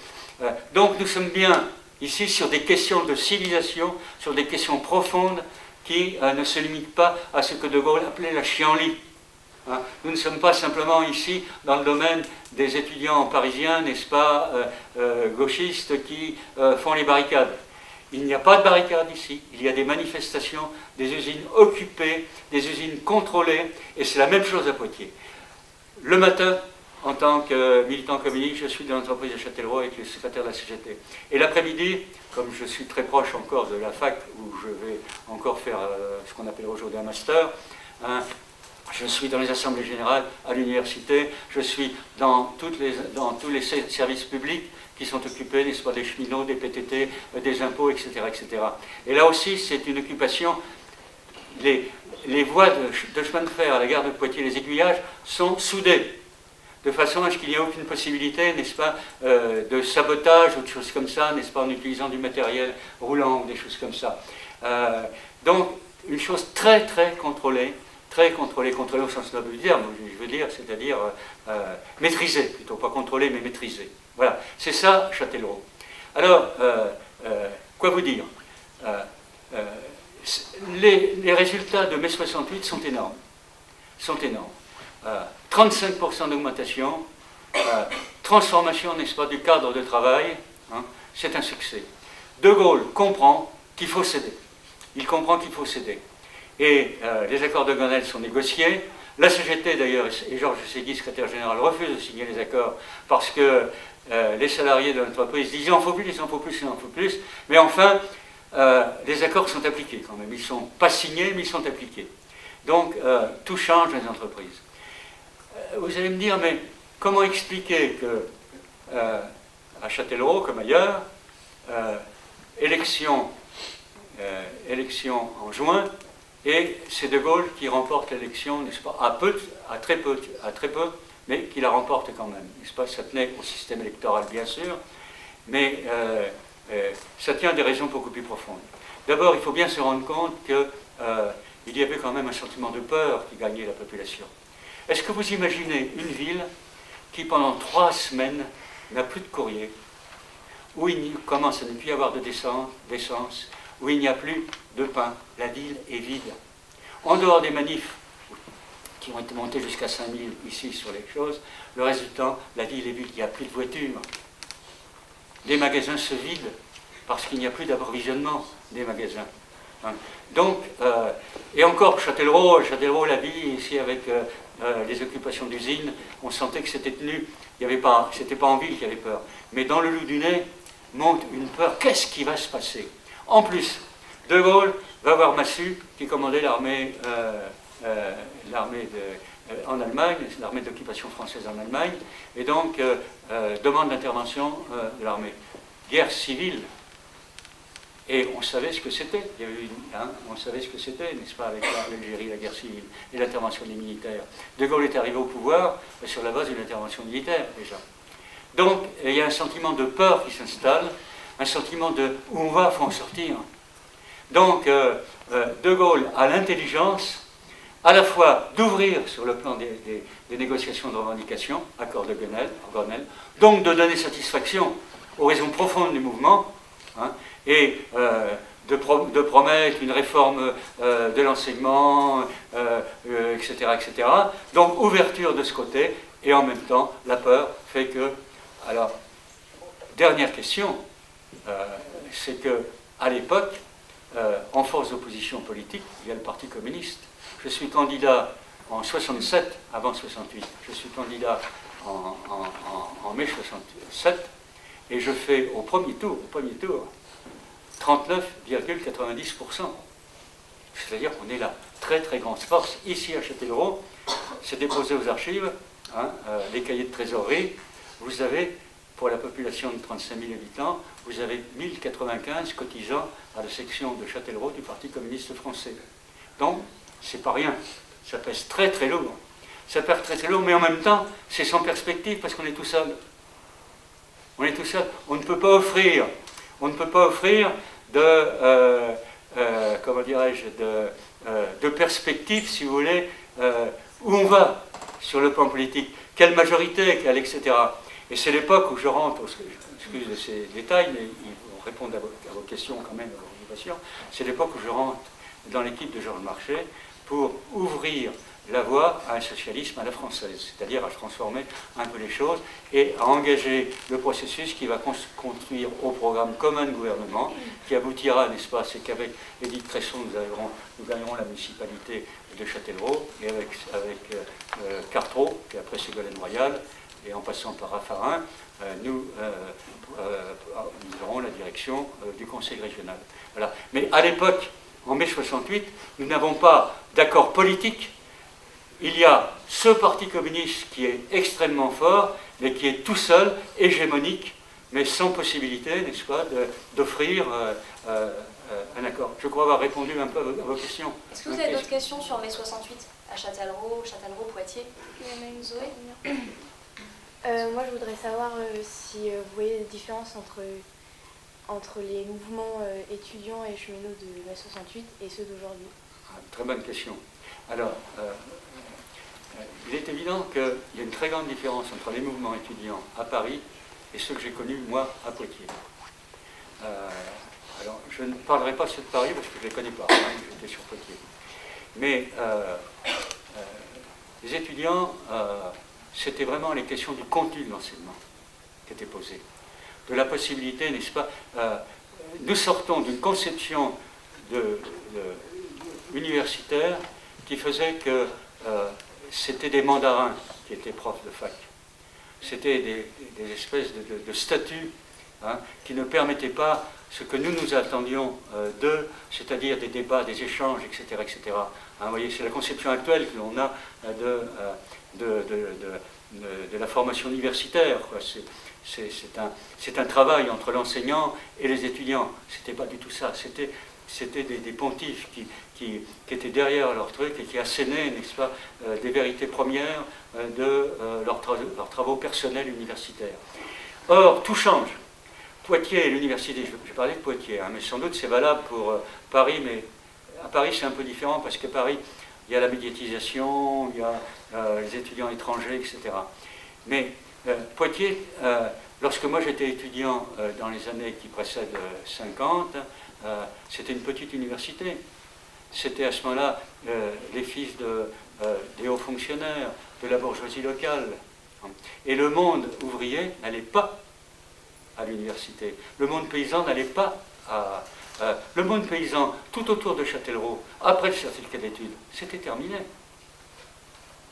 Donc nous sommes bien ici sur des questions de civilisation, sur des questions profondes qui ne se limitent pas à ce que De Gaulle appelait la chienlit. Nous ne sommes pas simplement ici dans le domaine des étudiants parisiens, n'est-ce pas, gauchistes qui font les barricades. Il n'y a pas de barricades ici, il y a des manifestations, des usines occupées, des usines contrôlées, et c'est la même chose à Poitiers. Le matin, en tant que militant communiste, je suis dans l'entreprise de Châtellerault avec le secrétaire de la CGT. Et l'après-midi, comme je suis très proche encore de la fac, où je vais encore faire ce qu'on appelle aujourd'hui un master, je suis dans les assemblées générales à l'université, je suis dans tous les services publics qui sont occupés, n'est-ce pas, des cheminots, des PTT, des impôts, etc., etc. Et là aussi, c'est une occupation. Les voies de chemin de fer à la gare de Poitiers, les aiguillages, sont soudées, de façon à ce qu'il n'y ait aucune possibilité, n'est-ce pas, de sabotage ou de choses comme ça, n'est-ce pas, en utilisant du matériel roulant ou des choses comme ça. Donc, une chose très, très contrôlée au sens noble du terme, je veux dire, c'est-à-dire maîtrisée, plutôt pas contrôlée, mais maîtrisée. Voilà, c'est ça, Châtellerault. Alors, quoi vous dire les résultats de mai 68 sont énormes. 35% d'augmentation, transformation, n'est-ce pas, du cadre de travail, c'est un succès. De Gaulle comprend qu'il faut céder. Il comprend qu'il faut céder. Et les accords de Grenelle sont négociés. La CGT, d'ailleurs, et Georges Segui, secrétaire général, refuse de signer les accords parce que les salariés de l'entreprise disent il en faut plus, il en faut plus, il en faut plus. Mais enfin, les accords sont appliqués quand même. Ils ne sont pas signés, mais ils sont appliqués. Donc, tout change dans les entreprises. Vous allez me dire, mais comment expliquer que, à Châtellerault, comme ailleurs, élection en juin, et c'est De Gaulle qui remporte l'élection, n'est-ce pas, à très peu, mais qui la remporte quand même, n'est-ce pas. Ça tenait au système électoral, bien sûr, mais ça tient à des raisons beaucoup plus profondes. D'abord, il faut bien se rendre compte qu'il y avait quand même un sentiment de peur qui gagnait la population. Est-ce que vous imaginez une ville qui, pendant 3 semaines, n'a plus de courrier, où il commence à ne plus y avoir d'essence, où il n'y a plus de pain, la ville est vide. En dehors des manifs qui ont été montés jusqu'à 5000 ici sur les choses, le reste du temps, la ville est vide, il n'y a plus de voitures. Les magasins se vident parce qu'il n'y a plus d'approvisionnement des magasins. Donc, et encore, Châtellerault, la vie ici avec les occupations d'usines, on sentait que c'était tenu, c'était pas en ville qu'il y avait peur. Mais dans le Loup du Nez, monte une peur. Qu'est-ce qui va se passer? En plus, De Gaulle va voir Massu, qui commandait l'armée en Allemagne, l'armée d'occupation française en Allemagne, et donc demande l'intervention de l'armée. Guerre civile. Et on savait ce que c'était. On savait ce que c'était, n'est-ce pas, avec l'Algérie, la guerre civile et l'intervention des militaires. De Gaulle est arrivé au pouvoir sur la base d'une intervention militaire, déjà. Donc, il y a un sentiment de peur qui s'installe, un sentiment de où on va, il faut en sortir. Donc, De Gaulle a l'intelligence à la fois d'ouvrir sur le plan des négociations de revendication, accord de Grenelle, donc de donner satisfaction aux raisons profondes du mouvement, hein, et de promettre une réforme de l'enseignement, etc., etc. Donc, ouverture de ce côté, et en même temps, la peur fait que... Alors, dernière question, c'est qu'à l'époque, en force d'opposition politique, il y a le Parti communiste. Je suis candidat en 67, avant 68, je suis candidat en mai 67, et je fais au premier tour, 39,90%. C'est-à-dire qu'on est la très très grande force. Ici à Châtellerault, c'est déposé aux archives, hein, les cahiers de trésorerie. Vous avez, pour la population de 35 000 habitants, vous avez 1095 cotisants à la section de Châtellerault du Parti communiste français. Donc, c'est pas rien. Ça pèse très très lourd. Ça pèse très très lourd, mais en même temps, c'est sans perspective parce qu'on est tout seul. On est tout seul. On ne peut pas offrir comment dirais-je, de perspective, si vous voulez, où on va sur le plan politique, quelle majorité, etc. Et c'est l'époque où je rentre, excusez de ces détails, mais ils vont répondre à vos questions quand même, à vos questions, c'est l'époque où je rentre dans l'équipe de Georges Marchais pour ouvrir la voie à un socialisme à la française, c'est-à-dire à transformer un peu les choses et à engager le processus qui va construire au programme commun de gouvernement, qui aboutira, n'est-ce pas, c'est qu'avec Édith Cresson, nous gagnerons la municipalité de Châtellerault, et avec Cartreau, puis après Ségolène Royal, et en passant par Raffarin, nous aurons la direction du Conseil régional. Voilà. Mais à l'époque, en mai 68, nous n'avons pas d'accord politique. Il y a ce parti communiste qui est extrêmement fort, mais qui est tout seul, hégémonique, mais sans possibilité, n'est-ce pas, d'offrir un accord. Je crois avoir répondu un peu à vos questions. Est-ce que vous avez d'autres questions sur mai 68 à Châtellerault, Poitiers? Zoé? Moi, je voudrais savoir si vous voyez des différences entre les mouvements étudiants et cheminots de mai 68 et ceux d'aujourd'hui. Très bonne question. Alors, il est évident qu'il y a une très grande différence entre les mouvements étudiants à Paris et ceux que j'ai connus, moi, à Poitiers. Alors, je ne parlerai pas de ceux de Paris parce que je ne les connais pas, hein, j'étais sur Poitiers. Mais les étudiants, c'était vraiment les questions du contenu de l'enseignement qui étaient posées. De la possibilité, n'est-ce pas, nous sortons d'une conception universitaire qui faisait que c'était des mandarins qui étaient profs de fac. C'était des espèces de statuts, hein, qui ne permettaient pas ce que nous attendions d'eux, c'est-à-dire des débats, des échanges, etc. etc. Hein, vous voyez, c'est la conception actuelle que l'on a de la formation universitaire. C'est un travail entre l'enseignant et les étudiants. C'était pas du tout ça. C'était des pontifes qui étaient derrière leur truc et qui assénaient, n'est-ce pas, des vérités premières de leurs travaux personnels universitaires. Or, tout change. Poitiers et l'université, je parlais de Poitiers, hein, mais sans doute c'est valable pour Paris, mais à Paris c'est un peu différent parce que Paris, il y a la médiatisation, il y a les étudiants étrangers, etc. Mais Poitiers, lorsque moi j'étais étudiant dans les années qui précèdent 50, c'était une petite université. C'était à ce moment-là les fils des hauts fonctionnaires, de la bourgeoisie locale. Et le monde ouvrier n'allait pas à l'université. Le monde paysan n'allait pas à... le monde paysan, tout autour de Châtellerault, après le certificat d'études, c'était terminé.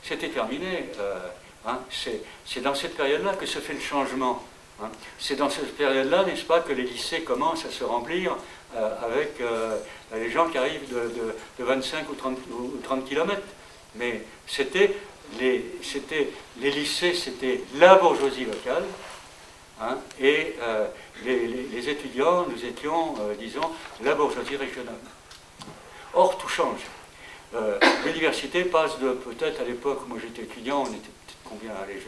C'était terminé. Hein, c'est dans cette période-là que se fait le changement Hein. C'est dans cette période-là, n'est-ce pas, que les lycées commencent à se remplir avec les gens qui arrivent de 25 ou 30 km. Mais les lycées, c'était la bourgeoisie locale, hein, et les étudiants, nous étions, disons, la bourgeoisie régionale. Or, tout change. L'université passe de, peut-être à l'époque, moi j'étais étudiant, on était peut-être combien, allez,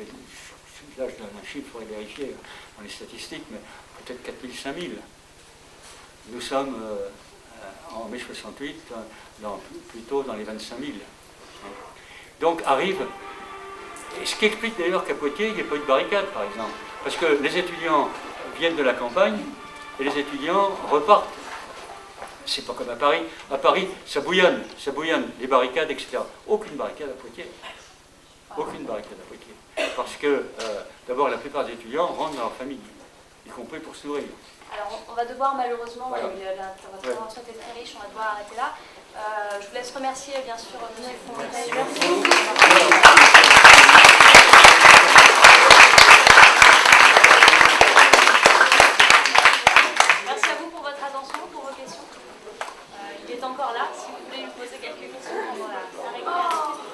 là je donne un chiffre, il faudrait vérifier dans les statistiques, mais peut-être 4000, 5000. Nous sommes en mai 68, plutôt dans les 25 000. Donc arrive, et ce qui explique d'ailleurs qu'à Poitiers, il n'y a pas eu de barricade, par exemple. Parce que les étudiants viennent de la campagne, et les étudiants repartent. C'est pas comme à Paris. À Paris, ça bouillonne, les barricades, etc. Aucune barricade à Poitiers. Aucune barricade à Poitiers. Parce que, d'abord, la plupart des étudiants rentrent dans leur famille, y compris pour se nourrir. Alors, on va devoir malheureusement, voilà. Votre intervention était très riche, on va devoir arrêter là. Je vous laisse remercier, bien sûr, M. Fontenay. Merci à vous pour votre attention, pour vos questions. Il est encore là, si vous voulez lui poser quelques questions pendant la régularité.